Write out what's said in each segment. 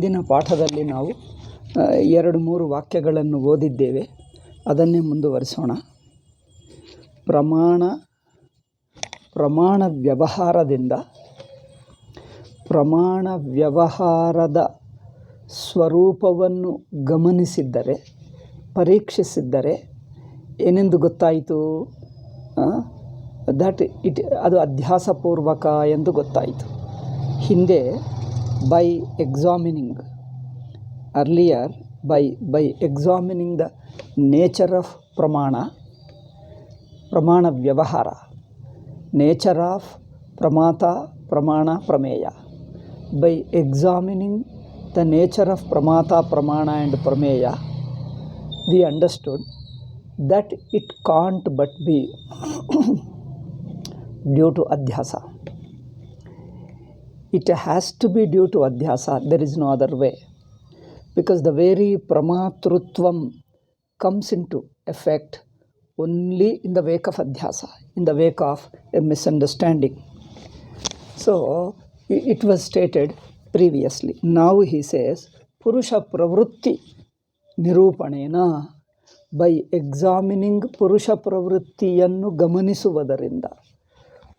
ಹಿಂದಿನ ಪಾಠದಲ್ಲಿ ನಾವು 2-3 ವಾಕ್ಯಗಳನ್ನು ಓದಿದ್ದೇವೆ. ಅದನ್ನೇ ಮುಂದುವರಿಸೋಣ. ಪ್ರಮಾಣ ವ್ಯವಹಾರದ ಸ್ವರೂಪವನ್ನು ಗಮನಿಸಿದ್ದರೆ, ಪರೀಕ್ಷಿಸಿದ್ದರೆ ಏನೆಂದು ಗೊತ್ತಾಯಿತು? ಅದು ಅಧ್ಯಾಸಪೂರ್ವಕ ಎಂದು ಗೊತ್ತಾಯಿತು. ಹಿಂದೆ by examining the nature of pramana vyavahara, nature of pramata, pramana, prameya. By examining the nature of pramata, pramana and prameya, we understood that it can't but be due to adhyasa. It has to be due to adhyasa. There is no other way. Because the very pramatrutvam comes into effect only in the wake of adhyasa, in the wake of a misunderstanding. So, it was stated previously. Now he says, Purusha pravrutti nirupanena, by examining Purusha pravrittiyannu ಗಮನಿಸುವುದರಿಂದ.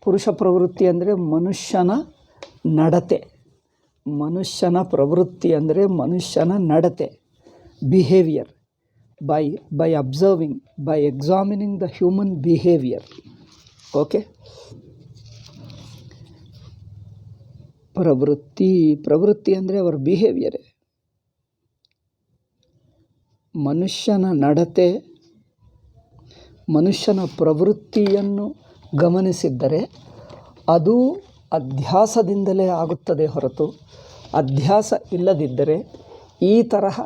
ಪುರುಷ ಪ್ರವೃತ್ತಿ ಅಂದರೆ ಮನುಷ್ಯನ ನಡತೆ. ಮನುಷ್ಯನ ಪ್ರವೃತ್ತಿ ಅಂದರೆ ಮನುಷ್ಯನ ನಡತೆ, behaviour. by observing, by examining the human behavior. Okay? ಪ್ರವೃತ್ತಿ ಅಂದರೆ ಅವರ ಬಿಹೇವಿಯರೇ. ಮನುಷ್ಯನ ನಡತೆ, ಮನುಷ್ಯನ ಪ್ರವೃತ್ತಿಯನ್ನು ಗಮನಿಸಿದ್ದರೆ ಅದು ಅಧ್ಯಾಸದಿಂದಲೇ ಆಗುತ್ತದೆ ಹೊರತು ಅಧ್ಯಾಸ ಇಲ್ಲದಿದ್ದರೆ ಈ ತರಹ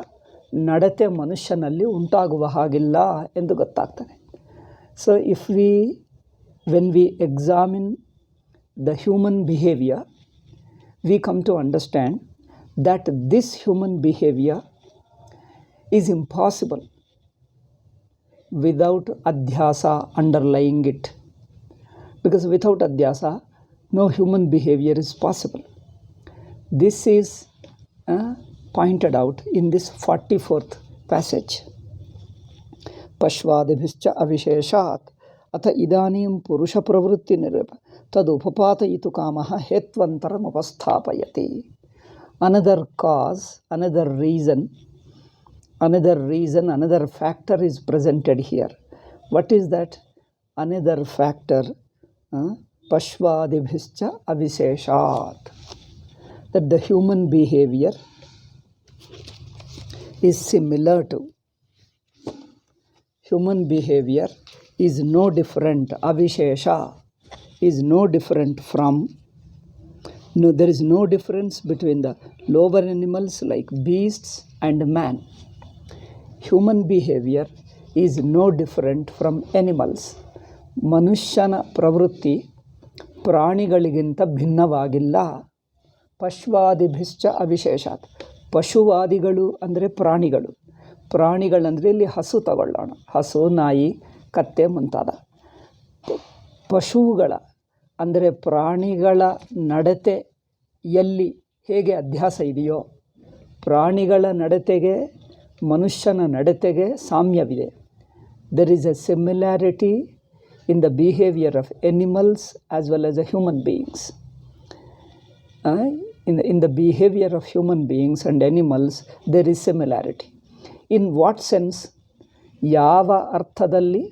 ನಡತೆ ಮನುಷ್ಯನಲ್ಲಿ ಉಂಟಾಗುವ ಹಾಗಿಲ್ಲ ಎಂದು ಗೊತ್ತಾಗ್ತದೆ. So when we examine the human behavior, we come to understand that this human behavior is impossible without adhyasa underlying it. Because without adhyasa, no human behavior is possible. This is pointed out in this 44th passage. Pashvadibhischa avisheshat atha idanim purusha pravrutti nirupa tad upapatayitu kamaha hetvantaram upasthapayati. Another cause, another reason, another factor is presented here. What is that another factor? Pashvadibhischa avisheshat. That the human behavior is similar to. Human behavior is no different. Avishesha is no different from. No, there is no difference between the lower animals like beasts and man. Human behavior is no different from animals. ಮನುಷ್ಯನ ಪ್ರವೃತ್ತಿ ಪ್ರಾಣಿಗಳಿಗಿಂತ ಭಿನ್ನವಾಗಿಲ್ಲ. ಪಶ್ವಾದಿಭಿಶ್ಚ ಅವಿಶೇಷಾತ್. ಪಶುವಾದಿಗಳು ಅಂದರೆ ಪ್ರಾಣಿಗಳಂದರೆ ಇಲ್ಲಿ ಹಸು ತಗೊಳ್ಳೋಣ. ಹಸು, ನಾಯಿ, ಕತ್ತೆ ಮುಂತಾದ ಪಶುಗಳ ಅಂದರೆ ಪ್ರಾಣಿಗಳ ನಡತೆಯಲ್ಲಿ ಹೇಗೆ ಅಧ್ಯಾಸ ಇದೆಯೋ, ಪ್ರಾಣಿಗಳ ನಡತೆಗೆ ಮನುಷ್ಯನ ನಡತೆಗೆ ಸಾಮ್ಯವಿದೆ. There is a similarity in the behavior of animals as well as the human beings. In the behavior of human beings and animals, there is similarity. In what sense? ಯಾವ ಅರ್ಥದಲ್ಲಿ,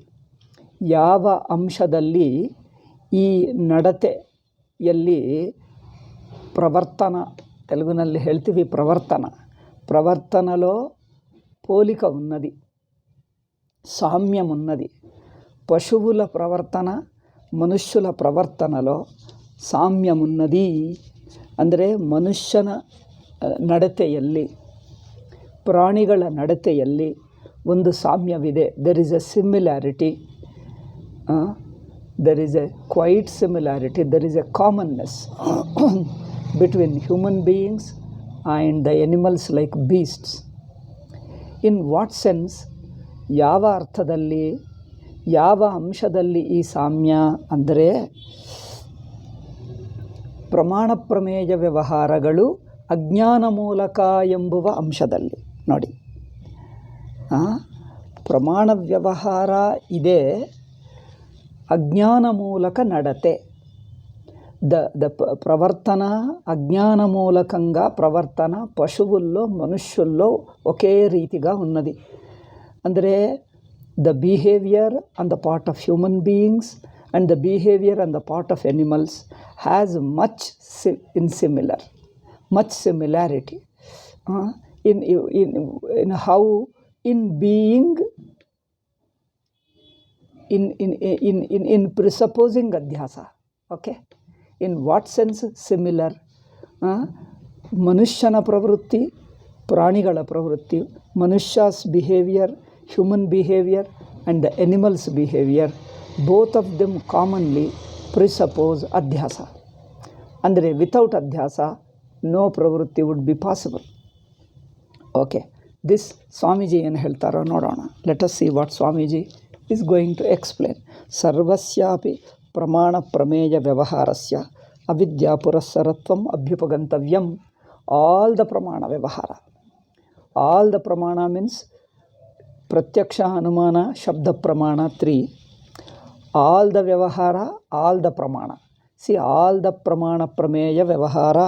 ಯಾವ ಅಂಶದಲ್ಲಿ ಈ ನಡತೆಯಲ್ಲಿ ಪ್ರವರ್ತನ, ತೆಲುಗಿನಲ್ಲಿ ಹೇಳ್ತೀವಿ ప్రవర్తనలో పోలిక ఉన్నది, సామ్యం ఉన్నది. పశువుల ప్రవర్తన మనుష్యుల ప్రవర్తనలో ಸಾಮ್ಯమున్నది. ಅಂದರೆ ಮನುಷ್ಯನ ನಡತೆಯಲ್ಲಿ ಪ್ರಾಣಿಗಳ ನಡತೆಯಲ್ಲಿ ಒಂದು ಸಾಮ್ಯವಿದೆ. There is a similarity, there is a quite similarity, there is a commonness between human beings and the animals like beasts. In what sense? ಯಾವ ಅರ್ಥದಲ್ಲಿ, ಯಾವ ಅಂಶದಲ್ಲಿ ಈ ಸಾಮ್ಯ ಅಂದರೆ ಪ್ರಮಾಣ ಪ್ರಮೇಯ ವ್ಯವಹಾರಗಳು ಅಜ್ಞಾನ ಮೂಲಕ ಎಂಬುವ ಅಂಶದಲ್ಲಿ ನೋಡಿ, ಪ್ರಮಾಣ ವ್ಯವಹಾರ ಇದೆ, ಅಜ್ಞಾನ ಮೂಲಕ ನಡತೆ. ద ప్రవర్తన అజ్ఞాన మూలకంగా ప్రవర్తన పశువుల్లో మనుష్యుల్లో ఒకే రీతిగా ఉన్నది. ಅಂದರೆ the behaviour on the part of human beings and the behavior on the part of animals has much similarity in how in being, in presupposing adhyasa. Okay, in what sense similar? ಮನುಷ್ಯನ ಪ್ರವೃತ್ತಿ, ಪ್ರಾಣಿಗಳ ಪ್ರವೃತ್ತಿ, ಮನುಷ್ಯ's behavior, human behavior and the animal's behavior, both of them commonly presuppose adhyasa. ಅಂದರೆ without adhyasa no ಪ್ರವೃತ್ತಿ would be possible. Okay, this Swamiji ಏನು ಹೇಳ್ತಾರೋ ನೋಡೋಣ. Let us see what Swamiji is going to explain. ಸರ್ವಸ್ಯಾಪಿ ಪ್ರಮಾಣ ಪ್ರಮೇಯ ವ್ಯವಹಾರಸ್ಯ ಅವಿದ್ಯಾ ಪುರಸ್ಸರತ್ವಂ ಅಭ್ಯುಪಗಂತವ್ಯಂ. ಆಲ್ ದ ಪ್ರಮಾಣ ವ್ಯವಹಾರ, ಆಲ್ ದ ಪ್ರಮಾಣ ಮೀನ್ಸ್ ಪ್ರತ್ಯಕ್ಷ, ಅನುಮಾನ, ಶಬ್ದ ಪ್ರಮಾಣ 3, ಆಲ್ ದ ವ್ಯವಹಾರ, ಆಲ್ ದ ಪ್ರಮಾಣ. ಸಿ ಆಲ್ ದ ಪ್ರಮಾಣ ಪ್ರಮೇಯ ವ್ಯವಹಾರ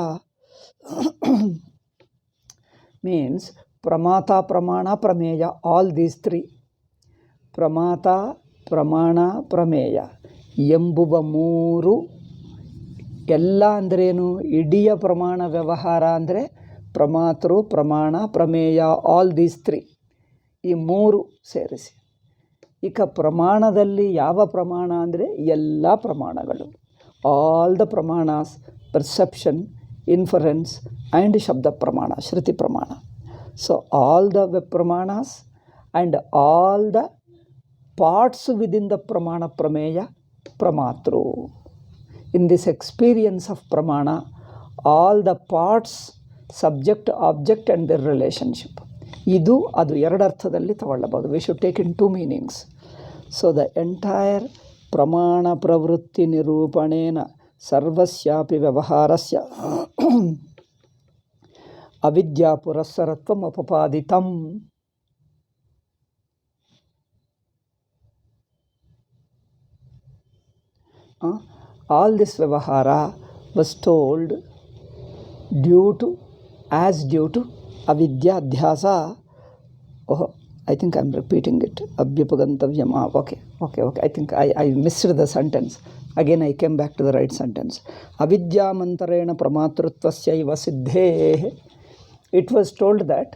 means pramata, pramana, prameya, all these 3. Pramata, pramana, prameya ಎಂಬುವ 3 ಎಲ್ಲ ಅಂದ್ರೇನು? ಇಡೀ ಪ್ರಮಾಣ ವ್ಯವಹಾರ ಅಂದರೆ ಪ್ರಮಾತೃ, ಪ್ರಮಾಣ, ಪ್ರಮೇಯ, ಆಲ್ ದೀಸ್ 3, ಈ 3 ಸೇರಿಸಿ. ಈಗ ಪ್ರಮಾಣದಲ್ಲಿ ಯಾವ ಪ್ರಮಾಣ ಅಂದರೆ ಎಲ್ಲ ಪ್ರಮಾಣಗಳು, ಆಲ್ ದ ಪ್ರಮಾಣಸ್, ಪರ್ಸೆಪ್ಷನ್, ಇನ್ಫರೆನ್ಸ್ ಆ್ಯಂಡ್ ಶಬ್ದ ಪ್ರಮಾಣ, ಶ್ರುತಿ ಪ್ರಮಾಣ. ಸೊ ಆಲ್ ದ ಪ್ರಮಾಣಸ್ and all the parts within the ಪ್ರಮಾಣ ಪ್ರಮೇಯ ಪ್ರಮಾತೃ. ಇನ್ ದಿಸ್ ಎಕ್ಸ್ಪೀರಿಯನ್ಸ್ ಆಫ್ ಪ್ರಮಾಣ, all the parts, subject, object and their relationship, ಇದು ಅದು 2 ಅರ್ಥದಲ್ಲಿ ತಗೊಳ್ಳಬಹುದು. We should take in 2 meanings. So the entire ಪ್ರಮಾಣ ಪ್ರವೃತ್ತಿ ನಿರೂಪಣೇನ ಸರ್ವಸ್ಯಾಪಿ ವ್ಯವಹಾರಸ್ಯ ಅವಿದ್ಯಾ ಪುರಸ್ಸರತ್ವಂ ಉಪಪಾದಿತಂ. All this vyavahara was told due to avidya adhyasa. Oh, I think I'm repeating it. Abhyupagantavyam. Okay. I think I missed the sentence. Again I came back to the right sentence. Avidya mantarena pramatrutvasyaiva siddhehe. It was told that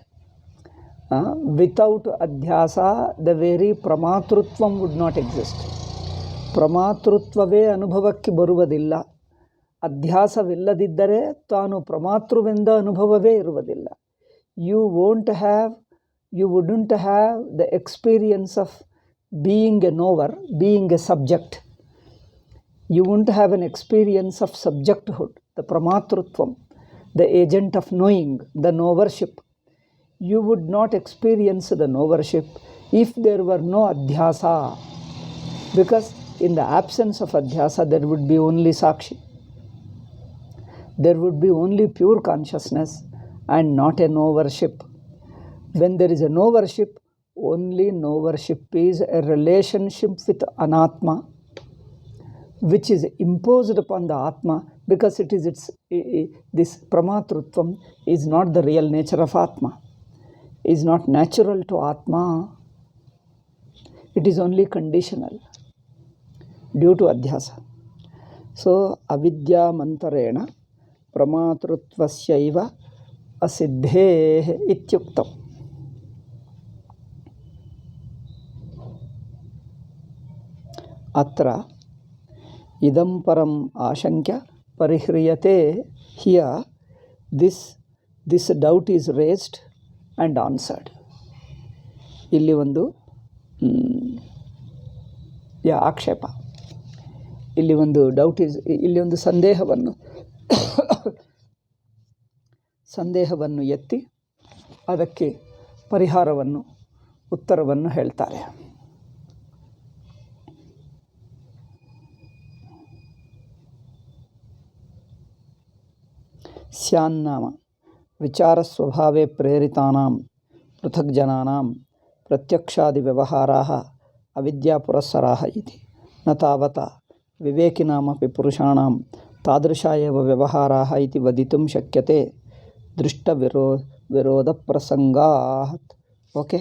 without adhyasa the very pramatrutvam would not exist. ಪ್ರಮಾತೃತ್ವವೇ ಅನುಭವಕ್ಕೆ ಬರುವುದಿಲ್ಲ. ಅಧ್ಯಾಸವಿಲ್ಲದಿದ್ದರೆ ತಾನು ಪ್ರಮಾತೃವೆಂದ ಅನುಭವವೇ ಇರುವುದಿಲ್ಲ. You wouldn't have the experience of being a knower, being a subject. You won't have an experience of subjecthood, the ಪ್ರಮಾತೃತ್ವಂ, the agent of knowing, the knowership. You would not experience the knowership if there were no ಅಧ್ಯಾಸ, because in the absence of adhyasa there would be only sakshi, there would be only pure consciousness and not a knowership. When there is a knowership, only knowership is a relationship with anatma which is imposed upon the atma, because it is this pramatrutvam is not the real nature of atma, is not natural to atma, it is only conditional due to adhyasa. So avidya mantarena pramatrutvasyaiva asiddhehe ityuktam. Atra idam param ashankya parihriyate. Here this doubt is raised and answered. ಇಲ್ಲಿ ಒಂದು ಆಕ್ಷೇಪ, ಇಲ್ಲಿ ಒಂದು doubt ಇಲ್ಲಿ ಒಂದು ಸಂದೇಹವನ್ನು ಎತ್ತಿ ಅದಕ್ಕೆ ಪರಿಹಾರವನ್ನು, ಉತ್ತರವನ್ನು ಹೇಳ್ತಾರೆ. ಸ್ಯಾನ್ನಾಮ ವಿಚಾರಸ್ವಭಾವೇ ಪ್ರೇರಿತಾನಾಂ ಪೃಥಗ್ಜನಾನಾಂ ಪ್ರತ್ಯಕ್ಷಾದಿವ್ಯವಹಾರಾಃ ಅವಿದ್ಯಾಪುರಸ್ಸರಾಃ ಇತಿ ನ ತಾವತಾ ವಿವೇಕಿನಾಮಪಿ ಪುರುಷಾಣಾಂ ತಾದೃಶಾ ಏವ ವ್ಯವಹಾರಾಃ ಇತಿ ವದಿತುಂ ಶಕ್ಯತೆ ವಿರೋಧ ಪ್ರಸಂಗಾತ್. ಓಕೆ,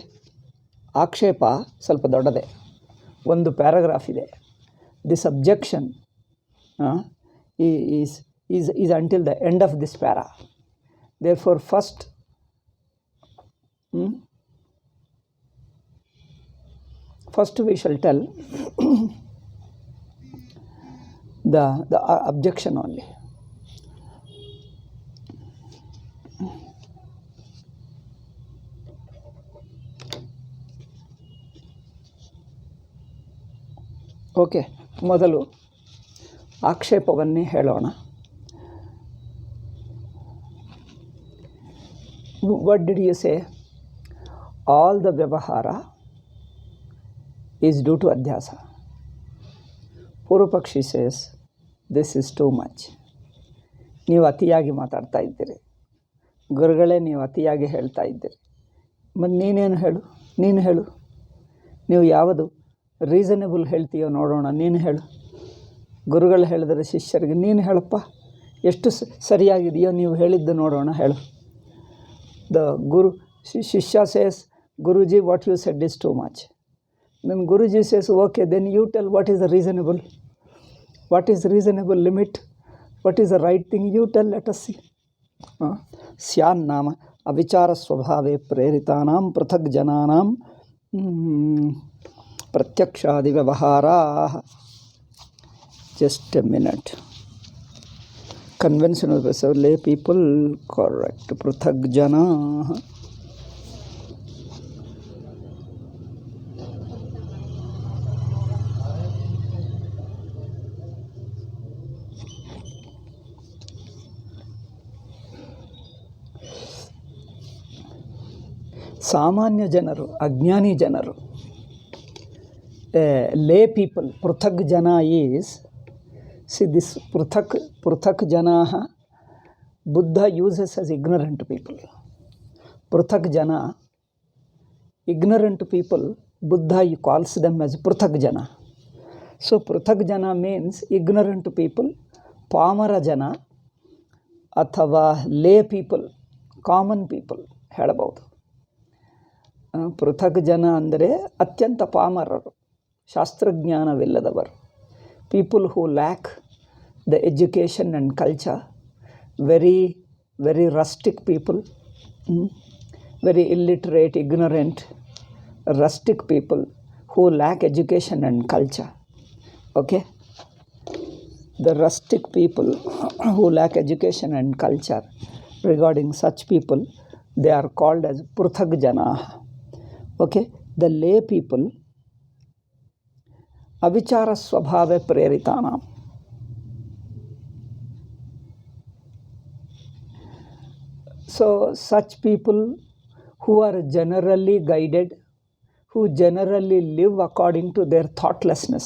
ಆಕ್ಷೇಪ ಸ್ವಲ್ಪ ದೊಡ್ಡದೆ, ಒಂದು ಪ್ಯಾರಾಗ್ರಾಫ್ ಇದೆ. This objection is until the end of this para. Therefore, first we shall tell the objection only. Okay, ಮೊದಲು ಆಕ್ಷೇಪವನ್ನೇ ಹೇಳೋಣ. What did you say? All the vyavahara is due to adhyasa. Purupakshi says, this is too much. ನೀವು ಅತಿಯಾಗಿ ಮಾತಾಡ್ತಾ ಇದ್ದೀರಿ, ಗುರುಗಳೇ ನೀವು ಅತಿಯಾಗಿ ಹೇಳ್ತಾ ಇದ್ದೀರಿ. ಮತ್ತು ನೀನೇನು ಹೇಳು, ನೀವು ಯಾವುದು ರೀಸನೇಬಲ್ ಹೇಳ್ತೀಯೋ ನೋಡೋಣ, ನೀನು ಹೇಳು. ಗುರುಗಳು ಹೇಳಿದರೆ ಶಿಷ್ಯರಿಗೆ ನೀನು ಹೇಳಪ್ಪ, ಎಷ್ಟು ಸರಿಯಾಗಿದೆಯೋ ನೀವು ಹೇಳಿದ್ದು ನೋಡೋಣ, ಹೇಳು. The Guru, Shishya says, Guruji, what you said is too much. Then Guruji says, okay, then you tell what is the reasonable. What is reasonable limit? What is the right thing? You tell, let us see. Syan nama avichara swabhave preritanam prathak jananam pratyakshadi vyavahara. Just a minute. Conventional lay people, correct. Prathak jana. ಸಾಮಾನ್ಯ ಜನರು, ಅಜ್ಞಾನಿ ಜನರು, ಲೇ people. ಪೃಥಕ್ ಜನ is, see this ಪೃಥಕ್ ಜನಾಃ Buddha uses as ignorant people. Pruthak jana, ignorant people, Buddha calls them as Pruthak jana. So Pruthak jana means ignorant people, Pamara jana ಅಥವಾ ಲೇ people, common people ಹೇಳಬಹುದು. ಪೃಥಕ್ ಜನ ಅಂದರೆ ಅತ್ಯಂತ ಪಾಮರರು, ಶಾಸ್ತ್ರಜ್ಞಾನವಿಲ್ಲದವರು. People who lack the education and culture, very rustic people, very illiterate, ignorant, rustic people who lack education and culture. Okay, the rustic people who lack education and culture, regarding such people, they are called as Pruthak jana. Okay, the lay people, avichara swabhave preritanam. So such people who are generally guided, who generally live according to their thoughtlessness.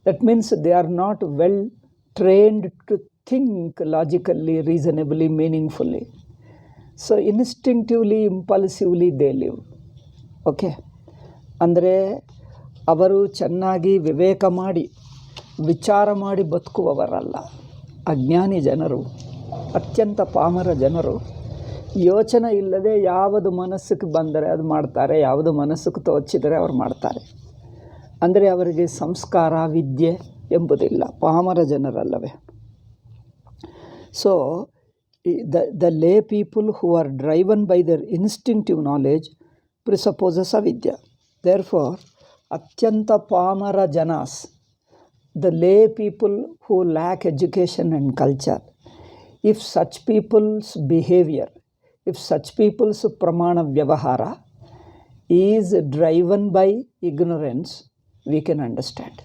That means they are not well trained to think logically, reasonably, meaningfully. So instinctively, impulsively they live. Okay? ಅಂದರೆ ಅವರು ಚೆನ್ನಾಗಿ ವಿವೇಕ ಮಾಡಿ ವಿಚಾರ ಮಾಡಿ ಬದುಕುವವರಲ್ಲ. ಅಜ್ಞಾನಿ ಜನರು, ಅತ್ಯಂತ ಪಾಮರ ಜನರು, ಯೋಚನೆ ಇಲ್ಲದೆ ಯಾವುದು ಮನಸ್ಸಿಗೆ ಬಂದರೆ ಅದು ಮಾಡ್ತಾರೆ, ಯಾವುದು ಮನಸ್ಸಿಗೆ ತೋಚಿದರೆ ಅವ್ರು ಮಾಡ್ತಾರೆ. ಅಂದರೆ ಅವರಿಗೆ ಸಂಸ್ಕಾರ, ವಿದ್ಯೆ ಎಂಬುದಿಲ್ಲ, ಪಾಮರ ಜನರಲ್ಲವೇ. So the lay people who are driven by their instinctive knowledge presupposes ಅವಿದ್ಯಾ. ದೇರ್ ಫಾರ್ ಅತ್ಯಂತ ಪಾಮರ ಜನಾಸ್, the lay people who lack education and culture, if such people's behavior, if such people's pramana vyavahara is driven by ignorance, we can understand.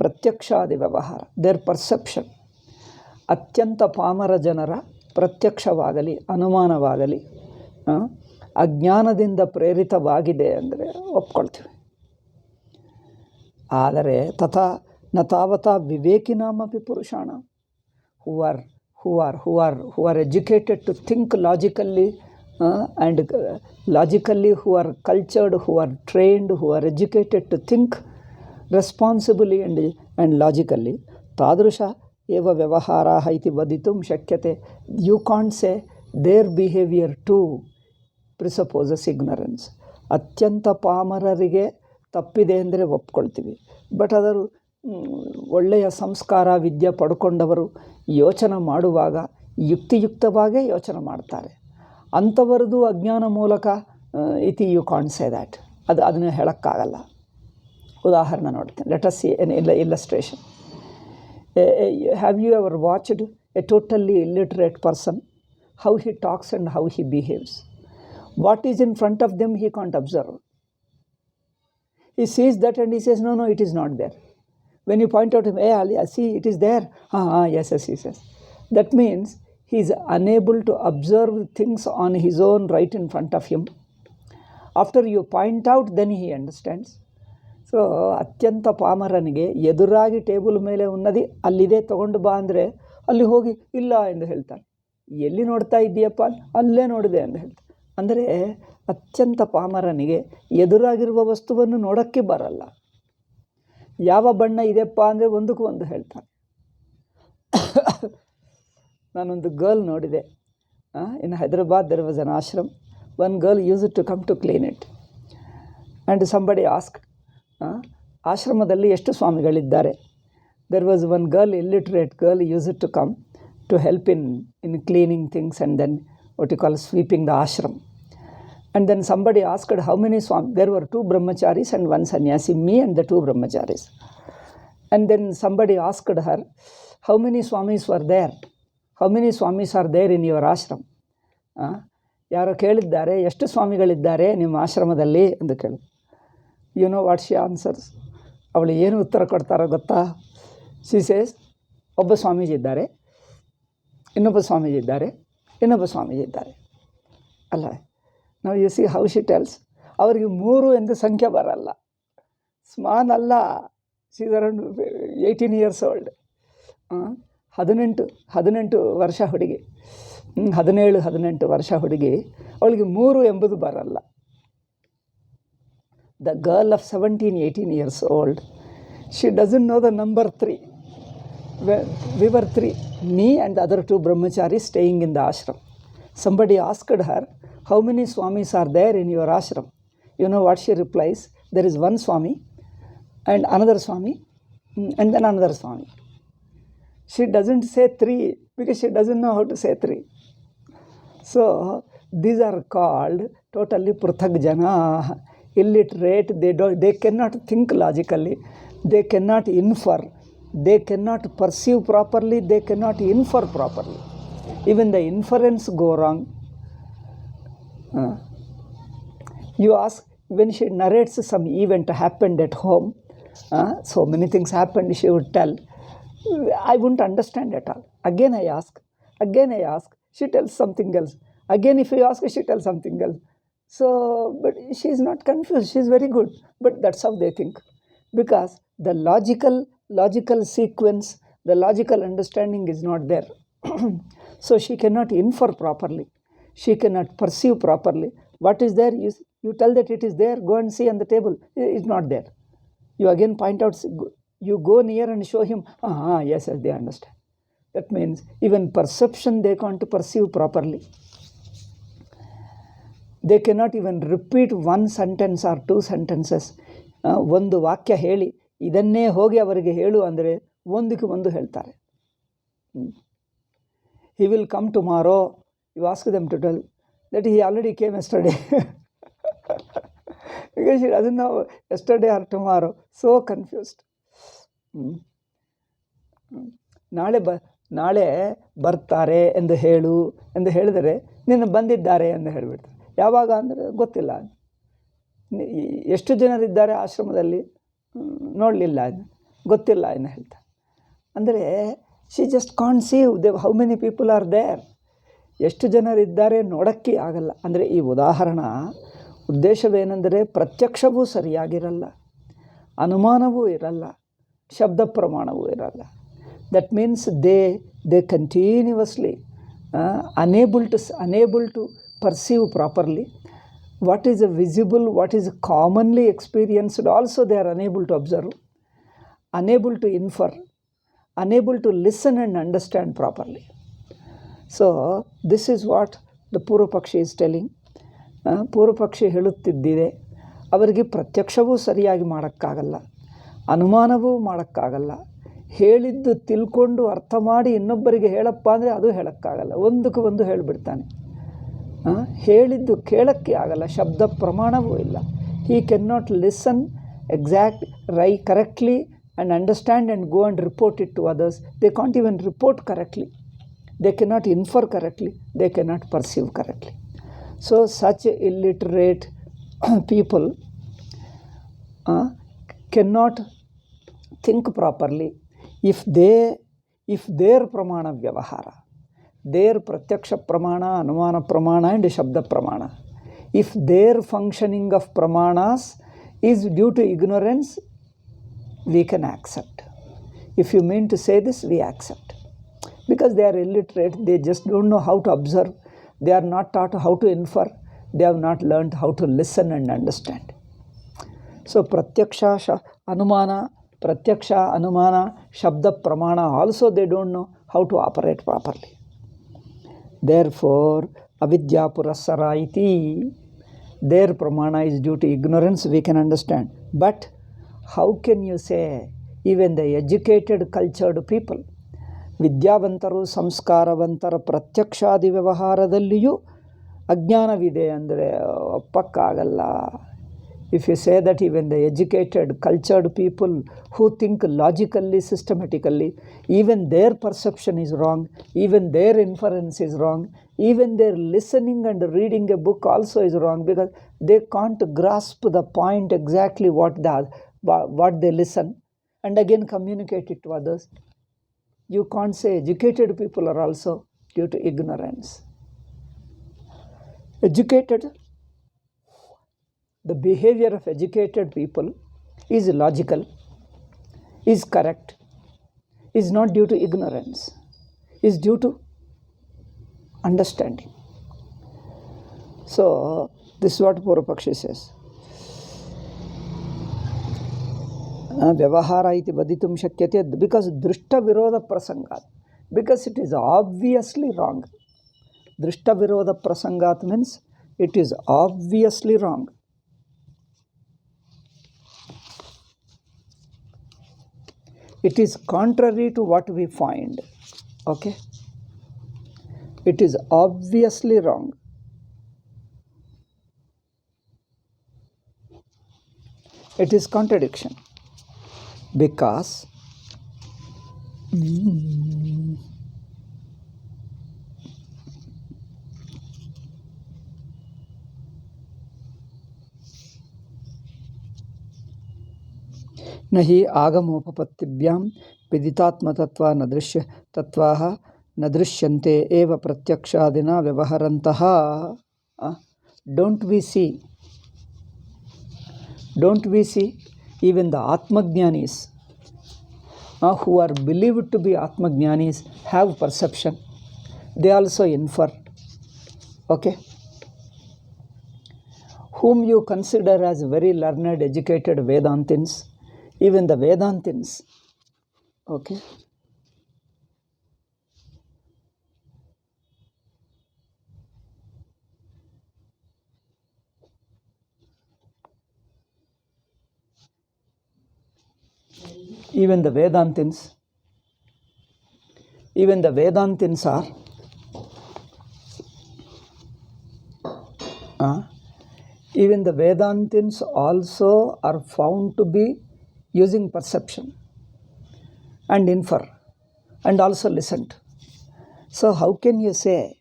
Pratyakshadi vyavahara, their perception, ಅತ್ಯಂತ ಪಾಮರ ಜನರ ಪ್ರತ್ಯಕ್ಷವಾಗಲಿ ಅನುಮಾನವಾಗಲಿ ಅಜ್ಞಾನದಿಂದ ಪ್ರೇರಿತವಾಗಿದೆ ಅಂದರೆ ಒಪ್ಕೊಳ್ತೀವಿ. ಆದರೆ ತಥಾ ನ ತಾವತಾ ವಿವೇಕಿನಾಮಪಿ ಪುರುಷಾಣ, who are educated to think logically and logically, who are cultured, who are trained, who are educated to think responsibly and logically. तादृश एव व्यवहाराः इति वदितुं शक्यते. You can't say their behavior too presupposes ignorance. ಅತ್ಯಂತ ಪಾಮರರಿಗೆ ತಪ್ಪಿದೆ ಅಂದರೆ ಒಪ್ಕೊಳ್ತೀವಿ. ಬಟ್ ಅದರ ಒಳ್ಳೆಯ ಸಂಸ್ಕಾರ ವಿದ್ಯೆ ಪಡ್ಕೊಂಡವರು ಯೋಚನೆ ಮಾಡುವಾಗ ಯುಕ್ತಿಯುಕ್ತವಾಗೇ ಯೋಚನೆ ಮಾಡ್ತಾರೆ. ಅಂಥವರದು ಅಜ್ಞಾನ ಮೂಲಕ ಇತಿ ಯು ಕಾಂಟ್ ಸೇ ದ್ಯಾಟ್. ಅದನ್ನು ಹೇಳೋಕ್ಕಾಗಲ್ಲ. ಉದಾಹರಣೆ ನೋಡ್ತೀನಿ. Let us see an illustration. Have you ever watched a totally illiterate person, how he talks and how he behaves? What is in front of them he can't observe. He sees that and he says, no, it is not there. When you point out to him, hey, Ali, see, it is there. Yes, he says. That means he is unable to observe things on his own right in front of him. After you point out, then he understands. So, ಅತ್ಯಂತ ಪಾಮರನಿಗೆ ಎದುರಾಗಿ table ಮೇಲೆ ఉన్నది ಅಲ್ಲಿದೆ, ತೊಗೊಂಡು ಬಾ ಅಂದರೆ ಅಲ್ಲಿ ಹೋಗಿ ಇಲ್ಲ ಎಂದು ಹೇಳ್ತಾನೆ. ಎಲ್ಲಿ ನೋಡ್ತಾ ಇದ್ದೀಯಪ್ಪ? ಅಲ್ಲೇ ನೋಡಿದೆ ಎಂದು ಹೇಳ್ತಾನೆ. ಅಂದರೆ ಅತ್ಯಂತ ಪಾಮರನಿಗೆ ಎದುರಾಗಿರುವ ವಸ್ತುವನ್ನು ನೋಡೋಕ್ಕೆ ಬರಲ್ಲ. ಯಾವ ಬಣ್ಣ ಇದೆಪ್ಪ ಅಂದರೆ ಒಂದಕ್ಕೂ ಒಂದು ಹೇಳ್ತಾನೆ. ನಾನೊಂದು ಗರ್ಲ್ ನೋಡಿದೆ in Hyderabad. There was an ashram. One girl used to come to clean it and somebody asked, ಆಶ್ರಮದಲ್ಲಿ ಎಷ್ಟು ಸ್ವಾಮಿಗಳಿದ್ದಾರೆ? There was one girl, illiterate girl, used to come to help in cleaning things and then what you call sweeping the ashram. And then somebody asked how many Swamis. There were 2 brahmacharis and 1 sannyasi, me and the 2 brahmacharis. And then somebody asked her, how many Swamis were there? How many Swamis are there in your ashram? ಯಾರೋ ಕೇಳಿದ್ದಾರೆ, ಎಷ್ಟು ಸ್ವಾಮಿಗಳಿದ್ದಾರೆ ನಿಮ್ಮ ಆಶ್ರಮದಲ್ಲಿ ಎಂದು ಕೇಳಿ. You know what she answers? ಅವಳು ಏನು ಉತ್ತರ ಕೊಡ್ತಾರೋ ಗೊತ್ತಾ? ಶಿ ಸೇಸ್, ಒಬ್ಬ ಸ್ವಾಮೀಜಿ ಇದ್ದಾರೆ, ಇನ್ನೊಬ್ಬ ಸ್ವಾಮೀಜಿ ಇದ್ದಾರೆ, ಇನ್ನೊಬ್ಬ ಸ್ವಾಮೀಜಿ ಇದ್ದಾರೆ. ಅಲ್ಲ, ನಾವು U C how she tells. ಅವರಿಗೆ 3 ಎಂದು ಸಂಖ್ಯೆ ಬರಲ್ಲ. ಸ್ಮಾನ್ ಅಲ್ಲ, she is around 18 years old. 18 ವರ್ಷ ಹುಡುಗಿ, 17-18 ವರ್ಷ ಹುಡುಗಿ, ಅವಳಿಗೆ 3 ಎಂಬುದು ಬರಲ್ಲ. The girl of 17-18 years old, she doesn't know the number 3. We were 3, me and the other 2 brahmacharis staying in the ashram. Somebody asked her, how many Swamis are there in your ashram? You know what she replies? There is 1 Swami and another Swami and then another Swami. She doesn't say 3 because she doesn't know how to say 3. So these are called totally pruthak jana, illiterate. They cannot think logically, they cannot infer, they cannot perceive properly, they cannot infer properly. Even the inference go wrong. You ask, when she narrates some event happened at home, so many things happened, she would tell, I wouldn't understand at all. Again I ask, she tells something else. Again if you ask, she tells something else. So, but she is not confused, she is very good. But that's how they think. Because the logical sequence, the logical understanding is not there. So she cannot infer properly, she cannot perceive properly. What is there? You tell that it is there, go and see on the table, it's not there. You again point out, you go near and show him, yes, they understand. That means even perception they can't perceive properly. They cannot even repeat 1 sentence or 2 sentences. ಒಂದು ವಾಕ್ಯ ಹೇಳಿ ಇದನ್ನೇ ಹೋಗಿ ಅವರಿಗೆ ಹೇಳು ಅಂದರೆ ಒಂದಕ್ಕೆ ಒಂದು ಹೇಳ್ತಾರೆ. He will come tomorrow. You ask them to tell that he already came yesterday. Because she doesn't know yesterday or tomorrow. So confused. ನಾಳೆ ಬರ್ತಾರೆ ಎಂದು ಹೇಳು ಎಂದು ಹೇಳಿದರೆ ನಿನ್ನ ಬಂದಿದ್ದಾರೆ ಎಂದು ಹೇಳಿಬಿಡ್ತಾರೆ. ಯಾವಾಗ ಅಂದರೆ ಗೊತ್ತಿಲ್ಲ. ಎಷ್ಟು ಜನರಿದ್ದಾರೆ ಆಶ್ರಮದಲ್ಲಿ ನೋಡಲಿಲ್ಲ, ಗೊತ್ತಿಲ್ಲ ಎಂದು ಹೇಳ್ತಾರೆ. ಅಂದರೆ she just can't see how many people are there. ಎಷ್ಟು ಜನರಿದ್ದಾರೆ ನೋಡೋಕ್ಕೆ ಆಗಲ್ಲ. ಅಂದರೆ ಈ ಉದ್ದೇಶವೇನೆಂದರೆ ಪ್ರತ್ಯಕ್ಷವೂ ಸರಿಯಾಗಿರಲ್ಲ, ಅನುಮಾನವೂ ಇರಲ್ಲ, ಶಬ್ದ ಪ್ರಮಾಣವೂ ಇರಲ್ಲ. That means they they continuously unable to perceive properly. What is visible, what is commonly experienced, also they are unable to observe, unable to infer, unable to listen and understand properly. So this is what the Purvapakshi is telling. ಪೂರ್ವಪಕ್ಷಿ ಹೇಳುತ್ತಿದ್ದಿದೆ, ಅವರಿಗೆ ಪ್ರತ್ಯಕ್ಷವೂ ಸರಿಯಾಗಿ ಮಾಡೋಕ್ಕಾಗಲ್ಲ, ಅನುಮಾನವೂ ಮಾಡೋಕ್ಕಾಗಲ್ಲ, ಹೇಳಿದ್ದು ತಿಳ್ಕೊಂಡು ಅರ್ಥ ಮಾಡಿ ಇನ್ನೊಬ್ಬರಿಗೆ ಹೇಳಪ್ಪ ಅಂದರೆ ಅದು ಹೇಳೋಕ್ಕಾಗಲ್ಲ, ಒಂದಕ್ಕೆ ಒಂದು ಹೇಳಿಬಿಡ್ತಾನೆ. ಹೇಳಿದ್ದು ಕೇಳೋಕ್ಕೆ ಆಗಲ್ಲ, ಶಬ್ದ ಪ್ರಮಾಣವೂ ಇಲ್ಲ. He can not listen exact correctly and understand and go and report it to others. They can't even report correctly. They cannot infer correctly. They cannot perceive correctly. So such illiterate people cannot think properly if their pramana vyavahara, their pratyaksha pramana, anumana pramana and shabda pramana, if their functioning of pramanas is due to ignorance, we can accept. If you mean to say this, we accept. Because they are illiterate, they just don't know how to observe, they are not taught how to infer, they have not learned how to listen and understand. So pratyaksha, anumana, shabda pramana, also they don't know how to operate properly. Therefore, avidya purasara iti, their pramana is due to ignorance, we can understand. But how can you say even the educated, cultured people, ವಿದ್ಯಾವಂತರು, ಸಂಸ್ಕಾರವಂತರ ಪ್ರತ್ಯಕ್ಷಾದಿ ವ್ಯವಹಾರದಲ್ಲಿಯೂ ಅಜ್ಞಾನವಿದೆ ಅಂದರೆ ಒಪ್ಪಕ್ಕಾಗಲ್ಲ. If you say that even the educated, cultured people who think logically, systematically, even their perception is wrong, even their inference is wrong, even their listening and reading a book also is wrong, because they can't grasp the point exactly what they listen and again communicate it to others. You can't say educated people are also due to ignorance. Educated, the behavior of educated people is logical, is correct, is not due to ignorance, is due to understanding. So this is what Purvapakshi says. ವ್ಯವಹಾರ ಇತಿ ವದಿತುಂ ಶಕ್ಯತೆ because ದೃಷ್ಟ ವಿರೋಧ ಪ್ರಸಂಗಾತ್, because it is obviously wrong. ದೃಷ್ಟ ವಿರೋಧ ಪ್ರಸಂಗಾತ್ means it is obviously wrong. It is contrary to what we find. Okay? It is obviously wrong. It is contradiction. Because नहि आगमोपपत्तिभ्यां विदितात्मतत्वा न दृश्य तत्वाः न दृश्यन्ते एव प्रत्यक्षादिना व्यवहरन्तः. Don't we see even the Atmajnanis who are believed to be Atmajnanis have perception. They also infer. Okay? Whom you consider as very learned, educated Vedantins, even the Vedantins, okay? Even the Vedantins are even the Vedantins also are found to be using perception and infer and also listened. So how can you say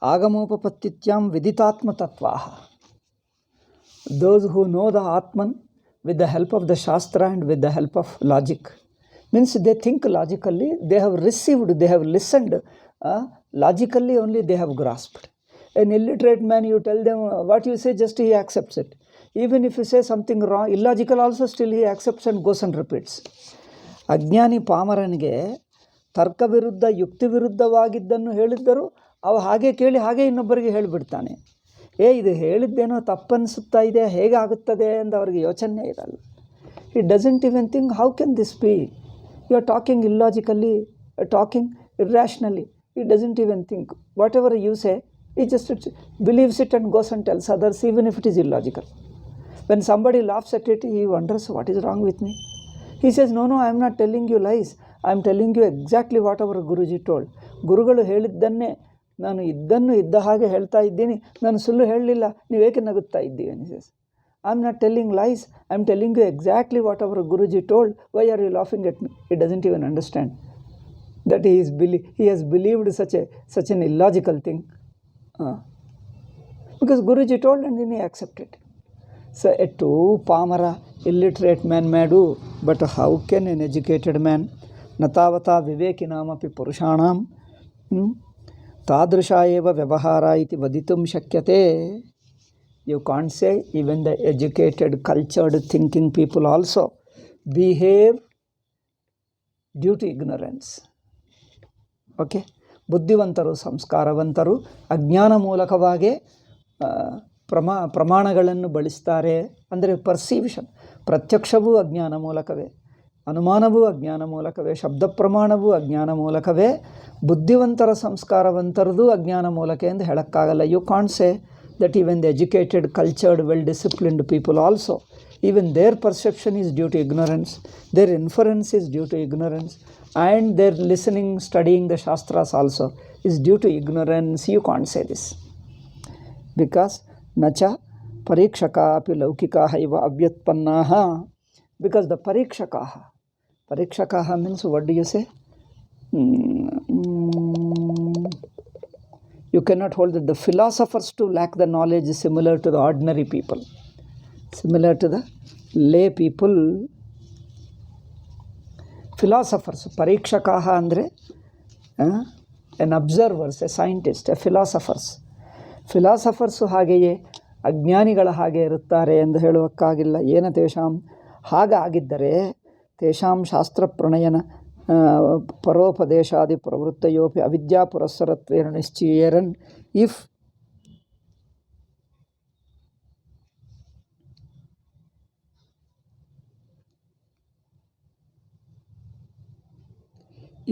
Agamopapattithyam viditatma tattvaha? Those who know the Atman with the help of the Shastra and with the help of logic, means they think logically, they have received, they have listened, logically only they have grasped. An illiterate man, you tell them what you say, just he accepts it. Even if you say something wrong, illogical also, still he accepts and goes and repeats. ಅಜ್ಞಾನಿ ಪಾಮರನಿಗೆ ತರ್ಕ ವಿರುದ್ಧ ಯುಕ್ತಿ ವಿರುದ್ಧವಾಗಿದ್ದನ್ನು ಹೇಳಿದ್ದರೂ ಅವ ಹಾಗೆ ಕೇಳಿ ಹಾಗೆ ಇನ್ನೊಬ್ಬರಿಗೆ ಹೇಳಿಬಿಡ್ತಾನೆ. ಇದು ಹೇಳಿದ್ದೇನೋ ತಪ್ಪನಿಸುತ್ತಾ ಇದೆ, ಹೇಗಾಗುತ್ತದೆ ಎಂದು ಅವ್ರಿಗೆ ಯೋಚನೆ ಇರಲ್ಲ. He doesn't even think how can this be, you are talking illogically, talking irrationally. He doesn't even think. Whatever you say, he just believes it and goes and tells others, even if it is illogical. When somebody laughs at it, he wonders, what is wrong with me? He says, no, I am not telling you lies. I am telling you exactly what our Guruji told. ಗುರುಗಳು ಹೇಳಿದ್ದನ್ನೇ ನಾನು ಇದ್ದನ್ನು ಇದ್ದ ಹಾಗೆ ಹೇಳ್ತಾ ಇದ್ದೀನಿ, ನಾನು ಸುಳ್ಳು ಹೇಳಲಿಲ್ಲ, ನೀವೇಕೆ ನಗುತ್ತಾ ಇದ್ದೀವಿ? he says, I am not telling lies. I am telling you exactly what our Guruji told. Why are you laughing at me? He doesn't even understand that he has believed such an illogical thing. Because Guruji told and then he accepted. So a true pamara, illiterate man may do, but how can an educated man, natavata vivekinamapi purushanam, tadrisha eva vyavahara iti vaditum shakyate. You can't say even the educated, cultured, thinking people also behave due to ignorance. Okay, ಬುದ್ಧಿವಂತರು, ಸಂಸ್ಕಾರವಂತರು ಅಜ್ಞಾನ ಮೂಲಕವಾಗಿ ಪ್ರಮಾಣಗಳನ್ನು ಬಳಸ್ತಾರೆ. ಅಂದರೆ ಪರ್ಸೀವ್ಷನ್, ಪ್ರತ್ಯಕ್ಷವೂ ಅಜ್ಞಾನ ಮೂಲಕವೇ, ಅನುಮಾನವೂ ಅಜ್ಞಾನ ಮೂಲಕವೇ, ಶಬ್ದ ಪ್ರಮಾಣವೂ ಅಜ್ಞಾನ ಮೂಲಕವೇ. ಬುದ್ಧಿವಂತರ ಸಂಸ್ಕಾರವಂತರದು ಅಜ್ಞಾನ ಮೂಲಕ ಎಂದು ಹೇಳೋಕ್ಕಾಗಲ್ಲ. You can't say that even the educated, cultured, well disciplined people also, even their perception is due to ignorance, their inference is due to ignorance, and their listening, studying the Shastras also is due to ignorance. You can't say this. Because nacha parikshaka api laukikaha iva avyatpannaha. Because the parikshakaha means, what do you say? You cannot hold that the philosophers too lack the knowledge similar to the ordinary people, similar to the lay people. Philosophers, parikshakaha andre an observers, a scientist, a philosophers ಹಾಗೆಯೇ ಅಜ್ಞಾನಿಗಳ ಹಾಗೆ ಇರುತ್ತಾರೆ ಎಂದು ಹೇಳುವಕ್ಕಾಗಿಲ್ಲ. ಏನ ತೇಷಾಂ, ಹಾಗಾಗಿದ್ದರೆ ತೇಷಾಂ ಶಾಸ್ತ್ರ ಪ್ರಣಯನ ಪರೋಪದೇಶಾದಿ ಪ್ರವೃತ್ತಯೋಪಿ ಅವಿದ್ಯಾ ಪುರಸ್ಸರತ್ವೇನ ನಿಶ್ಚಯೇರನ್.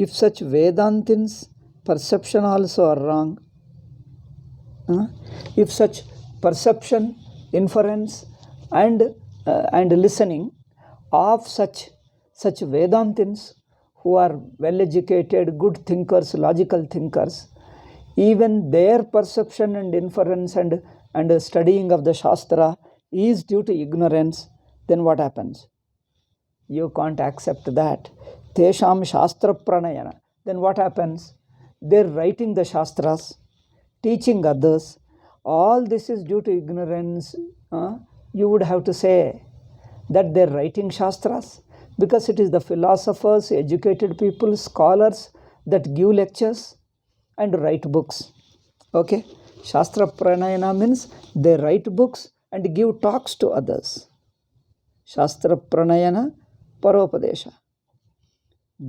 If such Vedantins' perception also are wrong, if such perception, inference and listening of such Vedantins who are well educated, good thinkers, logical thinkers, even their perception and inference and studying of the Shastra is due to ignorance, then what happens? You can't accept that. Tesham Shastra Pranayana. Then what happens? They're writing the Shastras, teaching others. All this is due to ignorance. You would have to say that they're writing Shastras because it is the philosophers, educated people, scholars that give lectures and write books. Okay? Shastra Pranayana means they write books and give talks to others. Shastra Pranayana Paropadesha.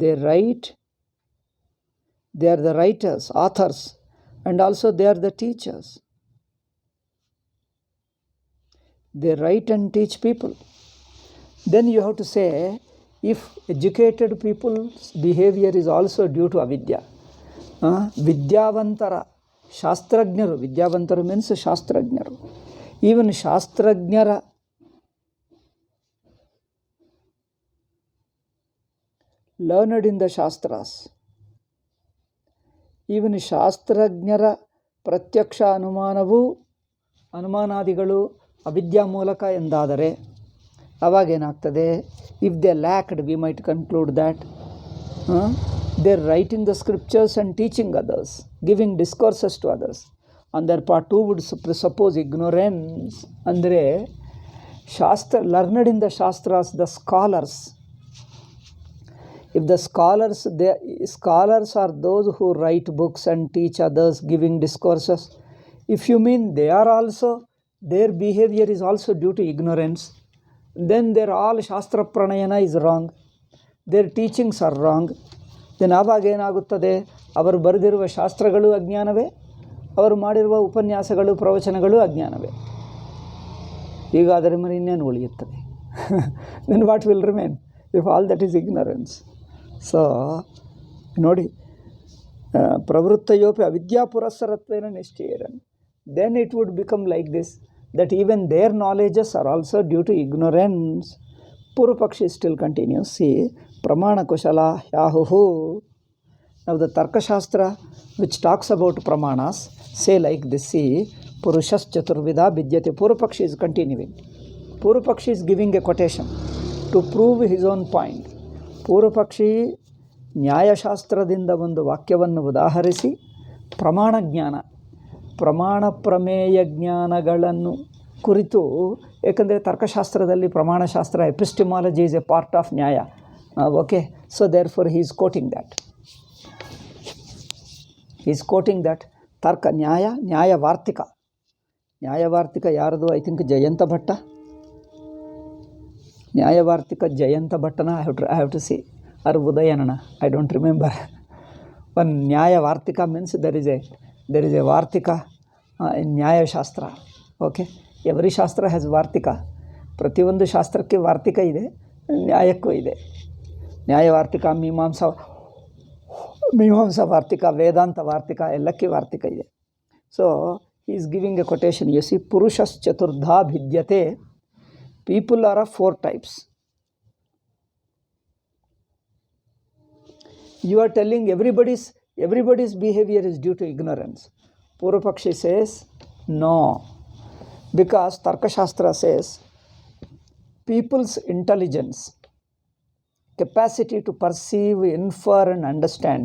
They write, they are the writers, authors, and also they are the teachers. They write and teach people. Then you have to say, if educated people's behavior is also due to avidya, vidyavantara, shastrajnaru, vidyavantaru means shastrajnaru, even shastrajnara learned in the Shastras, even ಶಾಸ್ತ್ರಜ್ಞರ ಪ್ರತ್ಯಕ್ಷ ಅನುಮಾನಾದಿಗಳು ಅವಿದ್ಯಾ ಮೂಲಕ ಎಂದಾದರೆ ಅವಾಗೇನಾಗ್ತದೆ? If they lacked, we might conclude that they are writing the scriptures and teaching others, giving discourses to others. On their part too would suppose ignorance. ಅಂದರೆ learned in the ಶಾಸ್ತ್ರಾಸ್, the scholars. If the scholars are those who write books and teach others, giving discourses, if you mean they are also, their behavior is also due to ignorance, then their all Shastra Pranayana is wrong. Their teachings are wrong, then ಆವಾಗ ಏನಾಗುತ್ತದೆ, ಅವರು ಬರೆದಿರುವ ಶಾಸ್ತ್ರಗಳು ಅಜ್ಞಾನವೇ, ಅವರು ಮಾಡಿರುವ ಉಪನ್ಯಾಸಗಳು ಪ್ರವಚನಗಳು ಅಜ್ಞಾನವೇ. ಹೀಗಾದರೆ మరి ಇನ್ನೇನು ಉಳಿಯುತ್ತದೆ? Then what will remain if all that is ignorance? So ನೋಡಿ, ಪ್ರವೃತ್ತಯೋಪಿ ಅವಿದ್ಯಾ ಪುರಸ್ಸರತ್ವೇನ ನಿಶ್ಚಯೇರನ್, then it would become like this, that even their knowledges are also due to ignorance. Purupakshi still continues. See, pramana kushala yahuhu. Now the Tarkashastra which talks about pramanas say like this. See, purushas chaturvida vidyate. Purupakshi is continuing. Purupakshi is giving a quotation to prove his own point. Purupakshi ನ್ಯಾಯಶಾಸ್ತ್ರದಿಂದ ಒಂದು ವಾಕ್ಯವನ್ನು ಉದಾಹರಿಸಿ ಪ್ರಮಾಣ ಜ್ಞಾನ, ಪ್ರಮಾಣ ಪ್ರಮೇಯ ಜ್ಞಾನಗಳನ್ನು ಕುರಿತು, ಏಕೆಂದರೆ ತರ್ಕಶಾಸ್ತ್ರದಲ್ಲಿ ಪ್ರಮಾಣಶಾಸ್ತ್ರ epistemology is a part of Nyaya. Okay, so therefore he is quoting that ತರ್ಕ ನ್ಯಾಯವಾರ್ತಿಕ ಯಾರದು? I think Jayanta Bhatta. ನ್ಯಾಯವಾರ್ತಿಕ ಜಯಂತ ಭಟ್ಟನ I have to see, or Udayanana, I don't remember. One Nyaya Vartika means there is a Vartika in Nyaya Shastra. Okay, every Shastra has Vartika. ಪ್ರತಿಯೊಂದು ಶಾಸ್ತ್ರಕ್ಕೆ ವಾರ್ತಿಕ ಇದೆ, ನ್ಯಾಯಕ್ಕೂ ಇದೆ. ನ್ಯಾಯ ವಾರ್ತಿಕ, ಮೀಮಾಂಸಾ ವಾರ್ತಿಕ, ವೇದಾಂತ ವಾರ್ತಿಕ, ಎಲ್ಲಕ್ಕೆ ವಾರ್ತಿಕ ಇದೆ. So he is giving a quotation. You see, purushas ಚತುರ್ಧಾ ಭಿದ್ಯತೆ. People are of 4 types. You are telling everybody's behavior is due to ignorance. Purupakshi says no, because Tarkashastra says people's intelligence, capacity to perceive, infer and understand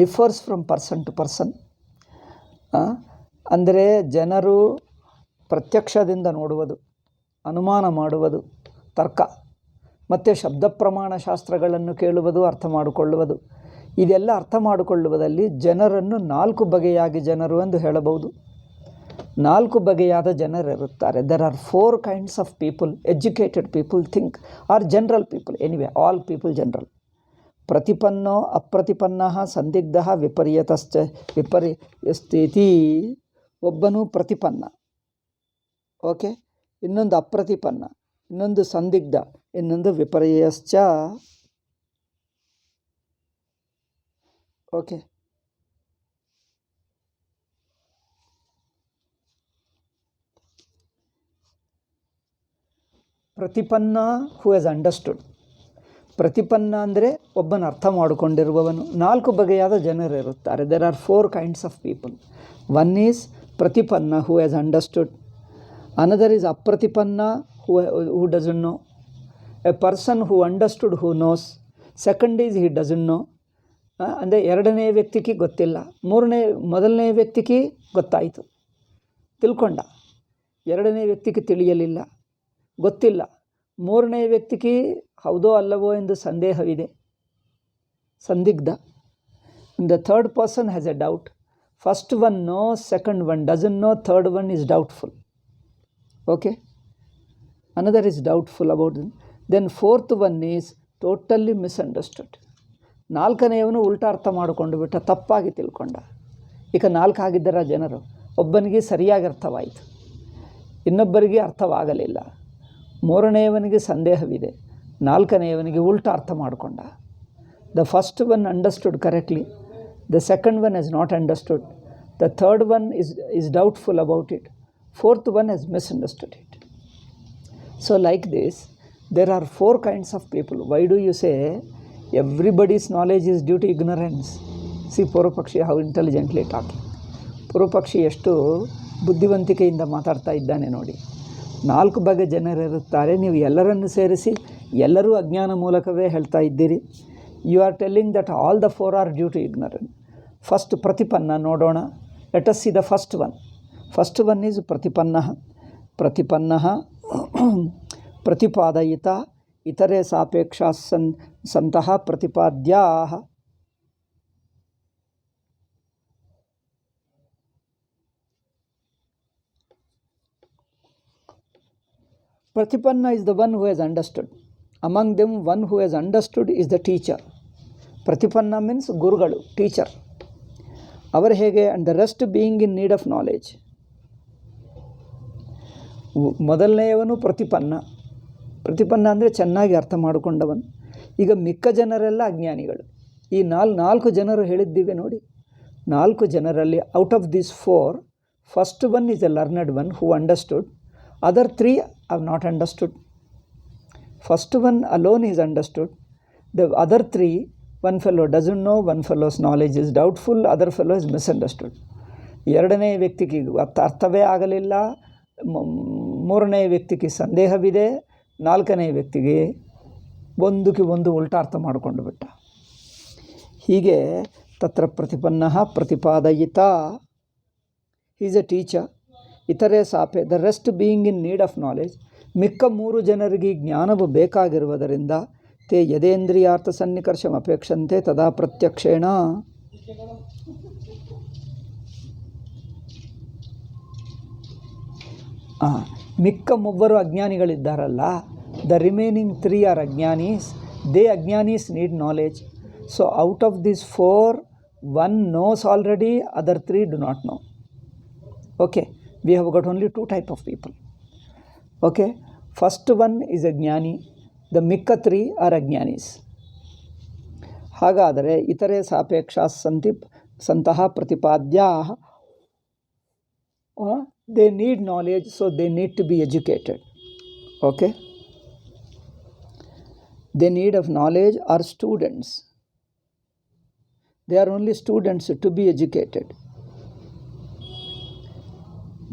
differs from person to person. ಅಂದರೆ ಜನರು ಪ್ರತ್ಯಕ್ಷದಿಂದ ನೋಡುವುದು, ಅನುಮಾನ ಮಾಡುವುದು ತರ್ಕ, ಮತ್ತು ಶಬ್ದ ಪ್ರಮಾಣ ಶಾಸ್ತ್ರಗಳನ್ನು ಕೇಳುವುದು, ಅರ್ಥ ಮಾಡಿಕೊಳ್ಳುವುದು. ಇದೆಲ್ಲ ಅರ್ಥ ಮಾಡಿಕೊಳ್ಳುವುದಲ್ಲಿ ಜನರನ್ನು 4 ಬಗೆಯಾಗಿ ಜನರು ಎಂದು ಹೇಳಬಹುದು. 4 ಬಗೆಯಾದ ಜನರಿರುತ್ತಾರೆ. There are 4 kinds of people. Educated people think are general people. Anyway, all people general. ಪ್ರತಿಪನ್ನೋ ಅಪ್ರತಿಪನ್ನ ಸಂದಿಗ್ಧ ವಿಪರ್ಯಸ್ಥಿತಿ. ಒಬ್ಬನು ಪ್ರತಿಪನ್ನ, ಓಕೆ, ಇನ್ನೊಂದು ಅಪ್ರತಿಪನ್ನ, ಇನ್ನೊಂದು ಸಂದಿಗ್ಧ, ಇನ್ನೊಂದು ವಿಪರ್ಯಶ್ಚ. ಓಕೆ, ಪ್ರತಿಪನ್ನ ಹೂ ಹ್ಯಾಸ್ ಅಂಡರ್ಸ್ಟುಡ್. ಪ್ರತಿಪನ್ನ ಅಂದರೆ ಒಬ್ಬನ ಅರ್ಥ ಮಾಡಿಕೊಂಡಿರುವವನು. 4 ಬಗೆಯಾದ ಜನರಿರುತ್ತಾರೆ. There are 4 kinds of people. One is ಪ್ರತಿಪನ್ನ who has understood. Another is apratipanna who doesn't know. A person who understood who knows. Second is he doesn't know. ಅಂದರೆ 2ನೇ ವ್ಯಕ್ತಿಗೆ ಗೊತ್ತಿಲ್ಲ, ಮೊದಲನೇ ವ್ಯಕ್ತಿಗೆ ಗೊತ್ತಾಯಿತು, ತಿಳ್ಕೊಂಡ. 2ನೇ ವ್ಯಕ್ತಿಗೆ ತಿಳಿಯಲಿಲ್ಲ, ಗೊತ್ತಿಲ್ಲ. 3ನೇ ವ್ಯಕ್ತಿಗೆ ಹೌದೋ ಅಲ್ಲವೋ ಎಂದು ಸಂದೇಹವಿದೆ, ಸಂದಿಗ್ಧ. The third person has a doubt. First one knows, second one doesn't know, third one is doubtful. Okay, another is doubtful about them. Then 4th one is totally misunderstood. 4ನೇಯವನು ಉಲ್ಟಾ ಅರ್ಥ ಮಾಡಿಕೊಂಡು ಬಿಟ್ಟ, ತಪ್ಪಾಗಿ ತಿಳ್ಕೊಂಡ. ಈಗ 4 ಆಗಿದ್ದರ ಜನರು, ಒಬ್ಬನಿಗೆ ಸರಿಯಾಗಿ ಅರ್ಥವಾಯಿತು, ಇನ್ನೊಬ್ಬರಿಗೆ ಅರ್ಥವಾಗಲಿಲ್ಲ. 3ನೇಯವನಿಗೆ ಸಂದೇಹವಿದೆ, 4ನೇಯವನಿಗೆ ಉಲ್ಟಾ ಅರ್ಥ ಮಾಡಿಕೊಂಡ. The first one understood correctly, the second one has not understood, the third one is doubtful about it, 4th one has misunderstood it. So like this, there are 4 kinds of people. Why do you say everybody's knowledge is due to ignorance? See Purupakshi how intelligently talking. Purupakshi ಎಷ್ಟು ಬುದ್ಧಿವಂತಿಕೆಯಿಂದ ಮಾತಾಡ್ತಾ ಇದ್ದಾನೆ ನೋಡಿ. 4 ಬಗೆ ಜನರಿರುತ್ತಾರೆ. ನೀವು ಎಲ್ಲರನ್ನು ಸೇರಿಸಿ ಎಲ್ಲರೂ ಅಜ್ಞಾನ ಮೂಲಕವೇ ಹೇಳ್ತಾ ಇದ್ದೀರಿ. You are telling that all the 4 are due to ignorance. First ಪ್ರತಿಪನ್ನ ನೋಡೋಣ. Let us see the first one. First one is ಪ್ರತಿಪನ್ನಃ. ಪ್ರತಿಪನ್ನಃ ಪ್ರತಿಪಾದಯಿತ ಇತರೆ ಸಾಪೇಕ್ಷಾ ಸಂತಹ ಪ್ರತಿಪಾದ್ಯಾಃ. Pratipanna is the one who has understood. Among them, one who has understood is the teacher. Pratipanna means ಗುರುಗಳು, teacher. ಅವರು ಹೇಗೆ? and the rest being in need of knowledge. ಮೊದಲನೆಯವನು ಪ್ರತಿಪನ್ನ. ಪ್ರತಿಪನ್ನ ಅಂದರೆ ಚೆನ್ನಾಗಿ ಅರ್ಥ ಮಾಡಿಕೊಂಡವನು. ಈಗ ಮಿಕ್ಕ ಜನರೆಲ್ಲ ಅಜ್ಞಾನಿಗಳು. ಈ ನಾಲ್ಕು ಜನರು ಹೇಳಿದ್ದೀವಿ ನೋಡಿ. 4 ಜನರಲ್ಲಿ out of this 4, first one is A ಲರ್ನಡ್ one who understood. Other 3 have not understood. First one alone is understood. The other 3, one fellow doesn't know, one fellow's knowledge is doubtful, other fellow is misunderstood. ಎರಡನೇ ವ್ಯಕ್ತಿಗೆ ಅರ್ಥವೇ ಆಗಲಿಲ್ಲ, ಮೂರನೇ ವ್ಯಕ್ತಿಗೆ ಸಂದೇಹವಿದೆ, ನಾಲ್ಕನೇ ವ್ಯಕ್ತಿಗೆ ಒಂದಕ್ಕೆ ಒಂದು ಉಲ್ಟಾರ್ಥ ಮಾಡಿಕೊಂಡು ಬಿಟ್ಟ. ಹೀಗೆ ತತ್ರ ಪ್ರತಿಪನ್ನಃ ಪ್ರತಿಪಾದಯಿತ, ಈಸ್ ಎ ಟೀಚರ್. ಇತರೆ ಸಾಪೆ, the rest being in need of knowledge. ಮಿಕ್ಕ 3 ಜನರಿಗೆ ಜ್ಞಾನವು ಬೇಕಾಗಿರುವುದರಿಂದ ತೇ ಯದೇಂದ್ರಿಯಾರ್ಥ ಸನ್ನಿಕರ್ಷಂ ಅಪೇಕ್ಷಂತೆ ತದಾ ಪ್ರತ್ಯಕ್ಷೇಣ. ಮಿಕ್ಕ 3 ಅಜ್ಞಾನಿಗಳಿದ್ದಾರಲ್ಲ, ದ ರಿಮೈನಿಂಗ್ 3 ಆರ್ ಅಜ್ಞಾನೀಸ್. ದೇ ಅಜ್ಞಾನೀಸ್ need knowledge. So out of this 4, 1 knows already, other 3 do not know. Okay, we have got only 2 type of people. Okay, first one is a ಜ್ಞಾನಿ, the ಮಿಕ್ಕ 3 are ಅಜ್ಞಾನೀಸ್. ಹಾಗಾದರೆ ಇತರೆ ಸಾಪೇಕ್ಷ ಸಂತಹ ಪ್ರತಿಪಾದ್ಯಾ, they need knowledge, so they need to be educated. Okay, they need of knowledge are students. They are only students to be educated.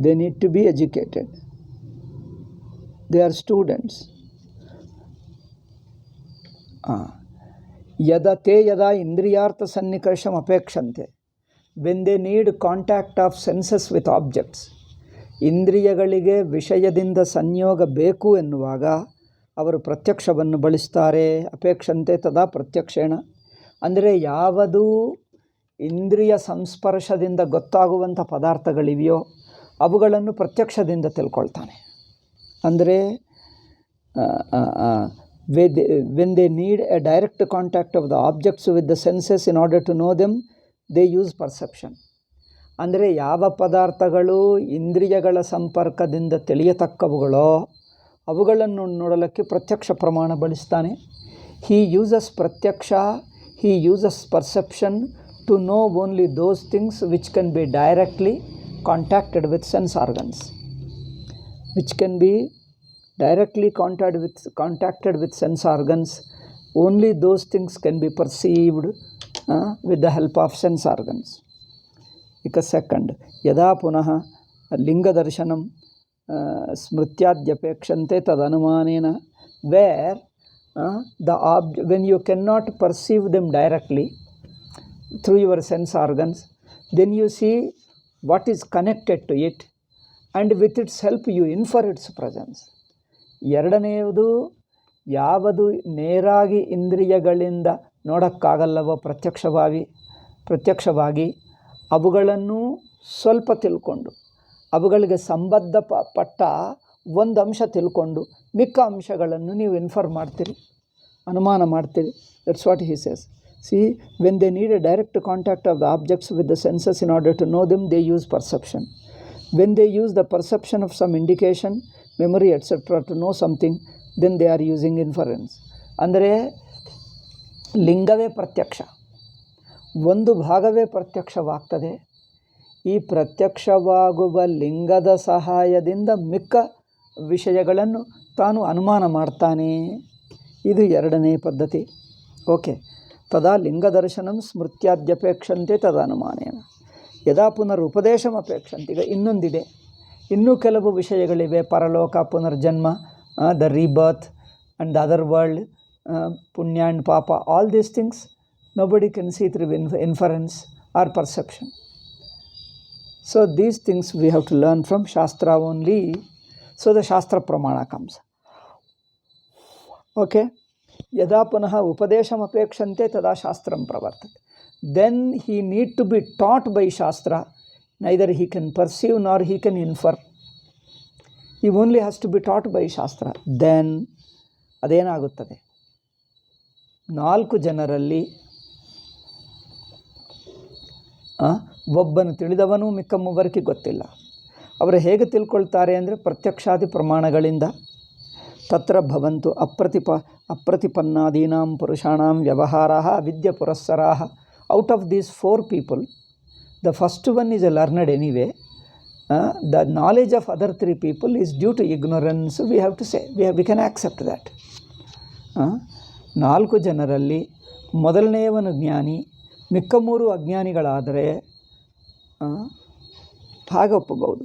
They need to be educated. They are students. ಯದಾ ಇಂದ್ರಿಯಾರ್ಥ ಸನ್ನಿಕರ್ಷಂ ಅಪೇಕ್ಷಂತೆ, when they need contact of senses with objects. ಇಂದ್ರಿಯಗಳಿಗೆ ವಿಷಯದಿಂದ ಸಂಯೋಗ ಬೇಕು ಎನ್ನುವಾಗ ಅವರು ಪ್ರತ್ಯಕ್ಷವನ್ನು ಬಳಸ್ತಾರೆ. ಅಪೇಕ್ಷಂತೆ ತದಾ ಪ್ರತ್ಯಕ್ಷೇಣ ಅಂದರೆ ಯಾವುದು ಇಂದ್ರಿಯ ಸಂಸ್ಪರ್ಶದಿಂದ ಗೊತ್ತಾಗುವಂಥ ಪದಾರ್ಥಗಳಿವೆಯೋ ಅವುಗಳನ್ನು ಪ್ರತ್ಯಕ್ಷದಿಂದ ತಿಳ್ಕೊಳ್ತಾನೆ. ಅಂದರೆ when they need a direct contact of the objects with the senses in order to know them, they use perception. ಅಂದರೆ ಯಾವ ಪದಾರ್ಥಗಳು ಇಂದ್ರಿಯಗಳ ಸಂಪರ್ಕದಿಂದ ತಿಳಿಯತಕ್ಕವುಗಳೋ ಅವುಗಳನ್ನು ನೋಡಲಿಕ್ಕೆ ಪ್ರತ್ಯಕ್ಷ ಪ್ರಮಾಣ ಬಳಸ್ತಾನೆ. he uses ಪ್ರತ್ಯಕ್ಷ, he uses perception to know only those things which can be directly contacted with sense organs, which can be directly contacted with sense organs. Only those things can be perceived with the help of sense organs. ಈಗ second, ಯದಾ ಪುನಃ ಲಿಂಗದರ್ಶನಂ ಸ್ಮೃತ್ಯಾದ್ಯಪೇಕ್ಷಂತೆ ತದನುಮಾನೇನ, wear when you cannot perceive them directly through your sense organs, then you see what is connected to it, and with its help you infer its presence. ಎರಡನೆಯದು, ಯಾವುದು ನೇರಾಗಿ ಇಂದ್ರಿಯಗಳಿಂದ ನೋಡೋಕ್ಕಾಗಲ್ಲವೋ ಪ್ರತ್ಯಕ್ಷವಾಗಿ ಅವುಗಳನ್ನು ಸ್ವಲ್ಪ ತಿಳ್ಕೊಂಡು ಅವುಗಳಿಗೆ ಸಂಬಂಧಪಟ್ಟ ಒಂದು ಅಂಶ ತಿಳ್ಕೊಂಡು ಮಿಕ್ಕ ಅಂಶಗಳನ್ನು ನೀವು ಇನ್ಫರ್ ಮಾಡ್ತೀರಿ, ಅನುಮಾನ ಮಾಡ್ತೀರಿ. That's what he says. See, when they need a direct contact of the objects with the senses in order to know them, they use perception. When they use the perception of some indication, memory etc. to know something, then they are using inference. ಅಂದರೆ ಲಿಂಗವೇ ಪ್ರತ್ಯಕ್ಷ, ಒಂದು ಭಾಗವೇ ಪ್ರತ್ಯಕ್ಷವಾಗ್ತದೆ. ಈ ಪ್ರತ್ಯಕ್ಷವಾಗುವ ಲಿಂಗದ ಸಹಾಯದಿಂದ ಮಿಕ್ಕ ವಿಷಯಗಳನ್ನು ತಾನು ಅನುಮಾನ ಮಾಡ್ತಾನೆ. ಇದು ಎರಡನೇ ಪದ್ಧತಿ. ಓಕೆ, ತದಾ ಲಿಂಗದರ್ಶನಂ ಸ್ಮೃತ್ಯಾದ್ಯಪೇಕ್ಷಂತೆ ತದನುಮಾನೇನ ಯದಾ ಪುನರುಪದೇಶಂ ಅಪೇಕ್ಷಂತೆ. ಈಗ ಇನ್ನೊಂದಿದೆ, ಇನ್ನೂ ಕೆಲವು ವಿಷಯಗಳಿವೆ. ಪರಲೋಕ, ಪುನರ್ಜನ್ಮ, the rebirth and the other world, ಪುಣ್ಯ ಆ್ಯಂಡ್ ಪಾಪ, all these things nobody can see through inference or perception. So these things we have to learn from Shastra only. So the Shastra Pramana comes. Okay, yada punaha upadesham apekshante tada Shastram pravartate. Then he need to be taught by Shastra. Neither he can perceive nor he can infer. He only has to be taught by Shastra. Then ಅದೇನಾಗುತ್ತದೆ? 4 ಜನರಲ್ಲಿ ಒಬ್ಬನು ತಿಳಿದವನು ಮಿಕ್ಕ ಮೂವರಿಗೆ ಗೊತ್ತಿಲ್ಲ. ಅವರು ಹೇಗೆ ತಿಳ್ಕೊಳ್ತಾರೆ ಅಂದರೆ ಪ್ರತ್ಯಕ್ಷಾದಿ ಪ್ರಮಾಣಗಳಿಂದ. ತತ್ರ ಭವಂತು ಅಪ್ರತಿಪನ್ನಾದೀನಾಂ ಪುರುಷಾಣಾಂ ವ್ಯವಹಾರಾಃ ಅವಿದ್ಯ ಪುರಸ್ಸರಾಃ. Out of these 4 people, the first one is a learned anyway. The knowledge of other 3 people is due to ignorance. We have to say, we can accept that. 4 ಜನರಲ್ಲಿ ಮೊದಲನೆಯವನು ಜ್ಞಾನಿ, ಮಿಕ್ಕ 3 ಅಜ್ಞಾನಿಗಳಾದರೆ ಹಾಗೆ ಒಪ್ಪಬಹುದು.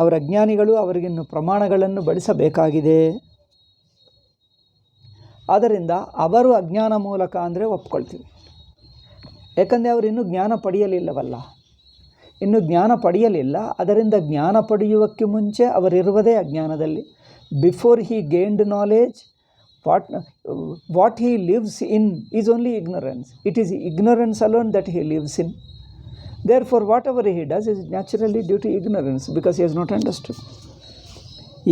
ಅವರ ಅಜ್ಞಾನಿಗಳು, ಅವರಿಗಿನ್ನು ಪ್ರಮಾಣಗಳನ್ನು ಬಳಸಬೇಕಾಗಿದೆ. ಆದ್ದರಿಂದ ಅವರು ಅಜ್ಞಾನ ಮೂಲಕ ಅಂದರೆ ಒಪ್ಕೊಳ್ತೀವಿ. ಯಾಕಂದರೆ ಅವರು ಇನ್ನೂ ಜ್ಞಾನ ಪಡೆಯಲಿಲ್ಲವಲ್ಲ, ಇನ್ನೂ ಜ್ಞಾನ ಪಡೆಯಲಿಲ್ಲ. ಅದರಿಂದ ಜ್ಞಾನ ಪಡೆಯುವಕ್ಕೆ ಮುಂಚೆ ಅವರಿರುವುದೇ ಅಜ್ಞಾನದಲ್ಲಿ. Before he gained knowledge, what he lives in is only ignorance. It is ignorance alone that he lives in. Therefore, whatever he does is naturally due to ignorance, because he has not understood.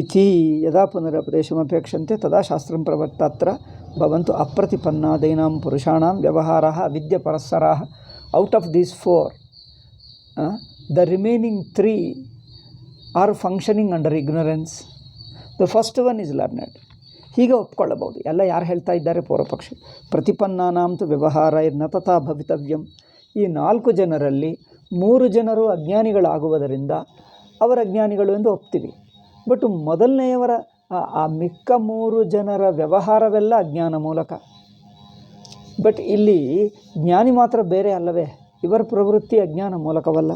ಇತಿ ಯದಾ ಪುನರಪದೇಶಮಪೇಕ್ಷಂತೆ ತದಾ ಶಾಸ್ತ್ರಂ ಪ್ರವರ್ತತ್ರ ಭವಂತು ಅಪ್ರತಿಪನ್ನಾದೀನಾಂ ಪುರುಷಾಣಾಂ ವ್ಯವಹಾರಾಃ ಅವಿದ್ಯ ಪರಸ್ಸರಾಃ. Out of these 4, the remaining 3 are functioning under ignorance. The first one is learned. ಹೀಗೆ ಒಪ್ಕೊಳ್ಳಬಹುದು. ಎಲ್ಲ ಯಾರು ಹೇಳ್ತಾ ಇದ್ದಾರೆ? ಪೂರ್ವಪಕ್ಷಿ. ಪ್ರತಿಪನ್ನಾನಾಂತು ವ್ಯವಹಾರೈರ್ನ ತಥಾ ಭವಿತವ್ಯಂ. ಈ 4 ಜನರಲ್ಲಿ 3 ಜನರು ಅಜ್ಞಾನಿಗಳಾಗುವುದರಿಂದ ಅವರ ಅಜ್ಞಾನಿಗಳು ಎಂದು ಒಪ್ತೀವಿ. ಬಟ್ ಮೊದಲನೆಯವರ ಆ ಮಿಕ್ಕ 3 ಜನರ ವ್ಯವಹಾರವೆಲ್ಲ ಅಜ್ಞಾನ ಮೂಲಕ. ಬಟ್ ಇಲ್ಲಿ ಜ್ಞಾನಿ ಮಾತ್ರ ಬೇರೆ ಅಲ್ಲವೇ? ಇವರ ಪ್ರವೃತ್ತಿ ಅಜ್ಞಾನ ಮೂಲಕವಲ್ಲ.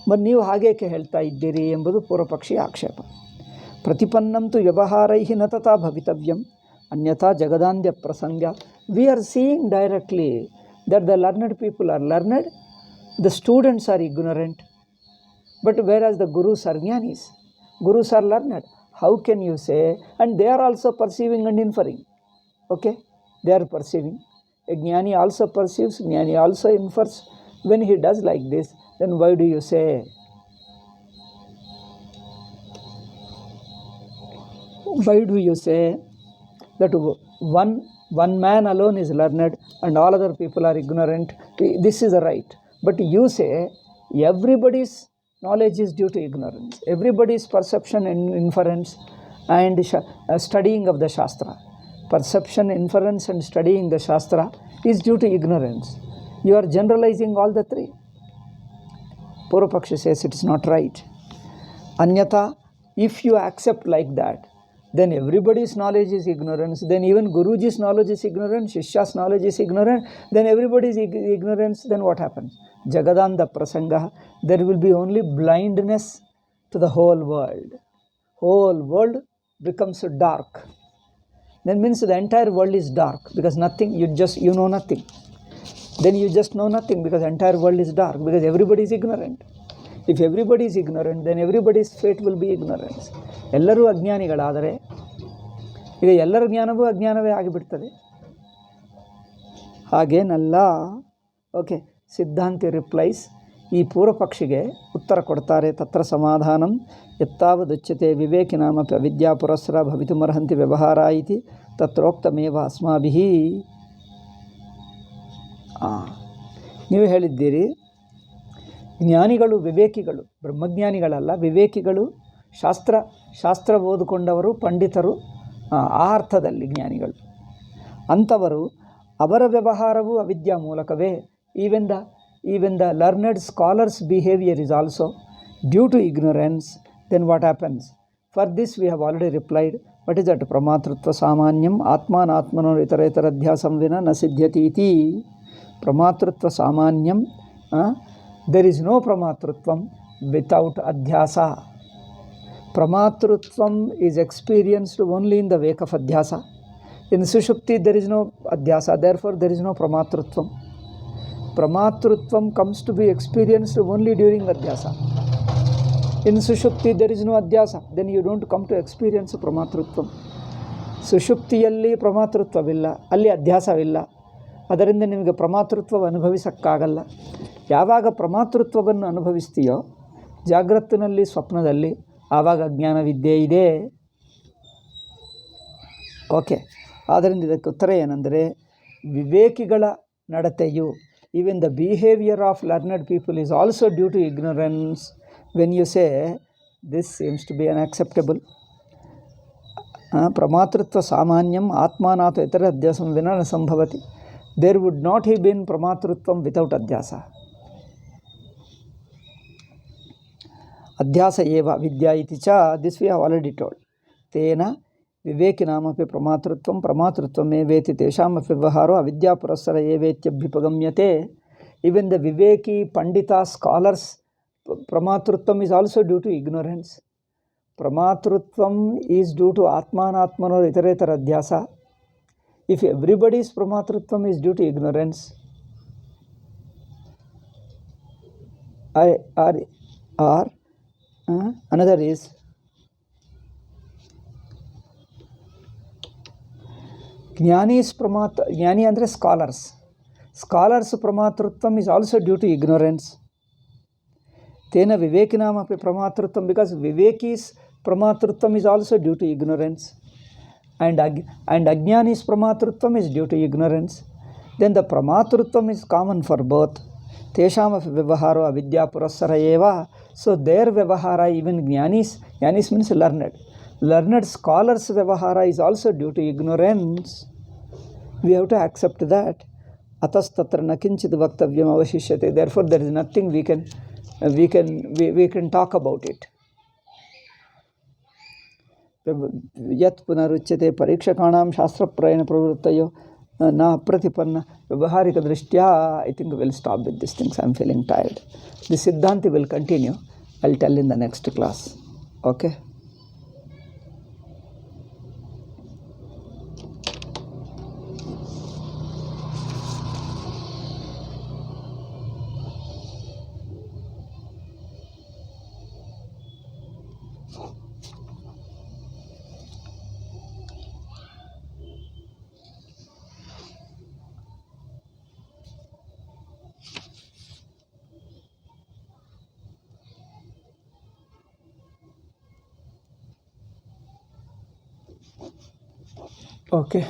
ಮತ್ತು ನೀವು ಹಾಗೇಕೆ ಹೇಳ್ತಾ ಇದ್ದೀರಿ ಎಂಬುದು ಪೂರ್ವಪಕ್ಷಿಯ ಆಕ್ಷೇಪ. ಪ್ರತಿಪನ್ನಂತು ವ್ಯವಹಾರೈಹಿ ನ ತಥಾ ಭವಿತವ್ಯಂ ಅನ್ಯಥಾ ಜಗದಾಂದ್ಯ ಪ್ರಸಂಗ. We are seeing directly that the learned people are learned, the students are ignorant, but whereas the gurus are jnanis, gurus are learned. How can you say? And they are also perceiving and inferring. Okay, they are perceiving. A jnani also perceives, jnani also infers. When he does like this, then why do you say? Why do you say that one man alone is learned and all other people are ignorant? This is right. But you say everybody's knowledge is due to ignorance. Everybody's perception and inference and studying of the Shastra. Perception, inference and studying the Shastra is due to ignorance. You are generalizing all the 3. Purvapakshi says it is not right. Anyatha, if you accept like that, then everybody's knowledge is ignorance. Then even Guruji's knowledge is ignorant, Shishya's knowledge is ignorant. Then everybody's ignorance. Then what happens? Jagadanda prasanga. There will be only blindness to the whole world. Whole world becomes dark. Then means the entire world is dark, because nothing, you know nothing. Then you just know nothing, because the entire world is dark, because everybody is ignorant. If everybody is ignorant, then everybody's fate will be ignorance. ಎಲ್ಲರೂ ಅಜ್ಞಾನಿಗಳಾದರೆ ಈಗ ಎಲ್ಲರ ಜ್ಞಾನವೂ ಅಜ್ಞಾನವೇ ಆಗಿಬಿಡ್ತದೆ. ಹಾಗೇನಲ್ಲ. Okay, ಸಿದ್ಧಾಂತಿ replies. ಈ ಪೂರ್ವಪಕ್ಷಿಗೆ ಉತ್ತರ ಕೊಡ್ತಾರೆ. ತತ್ರ ಸಮಾಧಾನಂ ಯತ್ತಾವದುಚ್ಯತೆ ವಿವೇಕಿನಾಮಪಿ ಅವಿದ್ಯಾ ಪುರಸ್ಸರ ಭವಿತುಮರ್ಹಂತಿ ವ್ಯವಹಾರ ಇತಿ ತತ್ರೋಕ್ತಮೇವ ಅಸ್ಮಾಭಿಃ. ನೀವು ಹೇಳಿದ್ದೀರಿ ಜ್ಞಾನಿಗಳು ವಿವೇಕಿಗಳು, ಬ್ರಹ್ಮಜ್ಞಾನಿಗಳಲ್ಲ, ವಿವೇಕಿಗಳು, ಶಾಸ್ತ್ರ ಓದಿಕೊಂಡವರು, ಪಂಡಿತರು, ಆ ಅರ್ಥದಲ್ಲಿ ಜ್ಞಾನಿಗಳು. ಅಂಥವರು ಅವರ ವ್ಯವಹಾರವು ಅವಿದ್ಯಾ ಮೂಲಕವೇ. even the learned scholars' behavior is also due to ignorance. Then what happens? For this we have already replied. What is that? Pramatrutva samanyam atmanatmano itaradhyasam vina na siddhyati iti. Pramatrutva samanyam. There is no pramatrutvam without adhyasa. Pramatrutvam is experienced only in the wake of adhyasa. In Sushupti there is no adhyasa, therefore there is no pramatrutvam. Pramatrutvam comes to be experienced only during adhyasa. In Sushupti there is no adhyasa, then you don't come to experience pramatrutvam. ಸುಷುಪ್ತಿಯಲ್ಲಿ ಪ್ರಮಾತೃತ್ವವಿಲ್ಲ, ಅಲ್ಲಿ ಅಧ್ಯಾಸವಿಲ್ಲ. ಅದರಿಂದ ನಿಮಗೆ ಪ್ರಮಾತೃತ್ವ ಅನುಭವಿಸಕ್ಕಾಗಲ್ಲ. ಯಾವಾಗ ಪ್ರಮಾತೃತ್ವವನ್ನು ಅನುಭವಿಸ್ತೀಯೋ ಜಾಗ್ರತ್ತಿನಲ್ಲಿ, ಸ್ವಪ್ನದಲ್ಲಿ, ಆವಾಗ ಜ್ಞಾನವಿದ್ಯೆ ಇದೆ. Okay. ಆದ್ದರಿಂದ ಇದಕ್ಕೆ ಉತ್ತರ ಏನಂದರೆ, ವಿವೇಕಿಗಳ ನಡತೆಯು, even the behaviour of learned people is also due to ignorance. When you say this seems to be unacceptable. ಪ್ರಮಾತೃತ್ವ ಸಾಮಾನ್ಯಂ ಆತ್ಮಾನಾಥ ಇತರ ಅಧ್ಯಾಸಂ ವಿನ ನ ಸಂಭವತಿ. There would not he been ಪ್ರಮಾತೃತ್ವಂ ವಿತೌಟ್ ಅಧ್ಯಾಸ. ಅಧ್ಯಾಸ ಏವ ವಿದ್ಯಾ ಇತಿ ಚ this we have already told. ತೇನ ವಿವೇಕಿನಾಮಪಿ ಪ್ರಮಾತೃತ್ವಮೇವೇತಿ ತೇಷಾಮಪಿ ವ್ಯವಹಾರೋ ಅವಿದ್ಯಾ ಪುರಸ್ಸರ ಏವೇತ್ಯಭ್ಯುಪಗಮ್ಯತೆ. ಈವನ್ ದ ವಿವೇಕಿ ಪಂಡಿತ ಸ್ಕಾಲರ್ಸ್ ಪ್ರಮಾತೃತ್ವಂ is also due to ignorance. ಪ್ರಮಾತೃತ್ವಂ is due to ಆತ್ಮಾನಾತ್ಮನೋ ಇತರೇತರ ಅಧ್ಯಾಸ. If everybody's pramatritvam is due to ignorance, or another is ಜ್ಞಾನಿ ಅಂದರೆ scholars ಪ್ರಮಾತೃತ್ವಂ is also due to ignorance. ತೇನ ವಿವೇಕಿನಾಮಪಿ ಪ್ರಮಾತೃತ್ವಂ, because ವಿವೇಕೀಸ್ ಪ್ರಮಾತೃತ್ವಂ is also due to ignorance. And Ajnani's pramatruttvam is due to ignorance. Then the pramatruttvam is common for both. Teshamapi vyavaharo avidya purassara eva. So their vyavahara, even Jnanis means learned scholars' vyavahara is also due to ignorance. We have to accept that. Atastatra na kinchid vaktavyam avashishyate. Therefore there is nothing we can talk about it. ಯತ್ ಪುನರುಚ್ಯತೆ ಪರೀಕ್ಷಕಾಣಾಂ ಶಾಸ್ತ್ರಪ್ರಾಯಣ ಪ್ರವೃತ್ತಯೋ ನ ಅಪ್ರತಿಪನ್ನ ವ್ಯವಹಾರಿಕ ದೃಷ್ಟ್ಯಾ. I think will stop with this things. I am feeling tired. The ಸಿದ್ಧಾಂತಿ will continue. I will tell in the next class. Okay. Okay.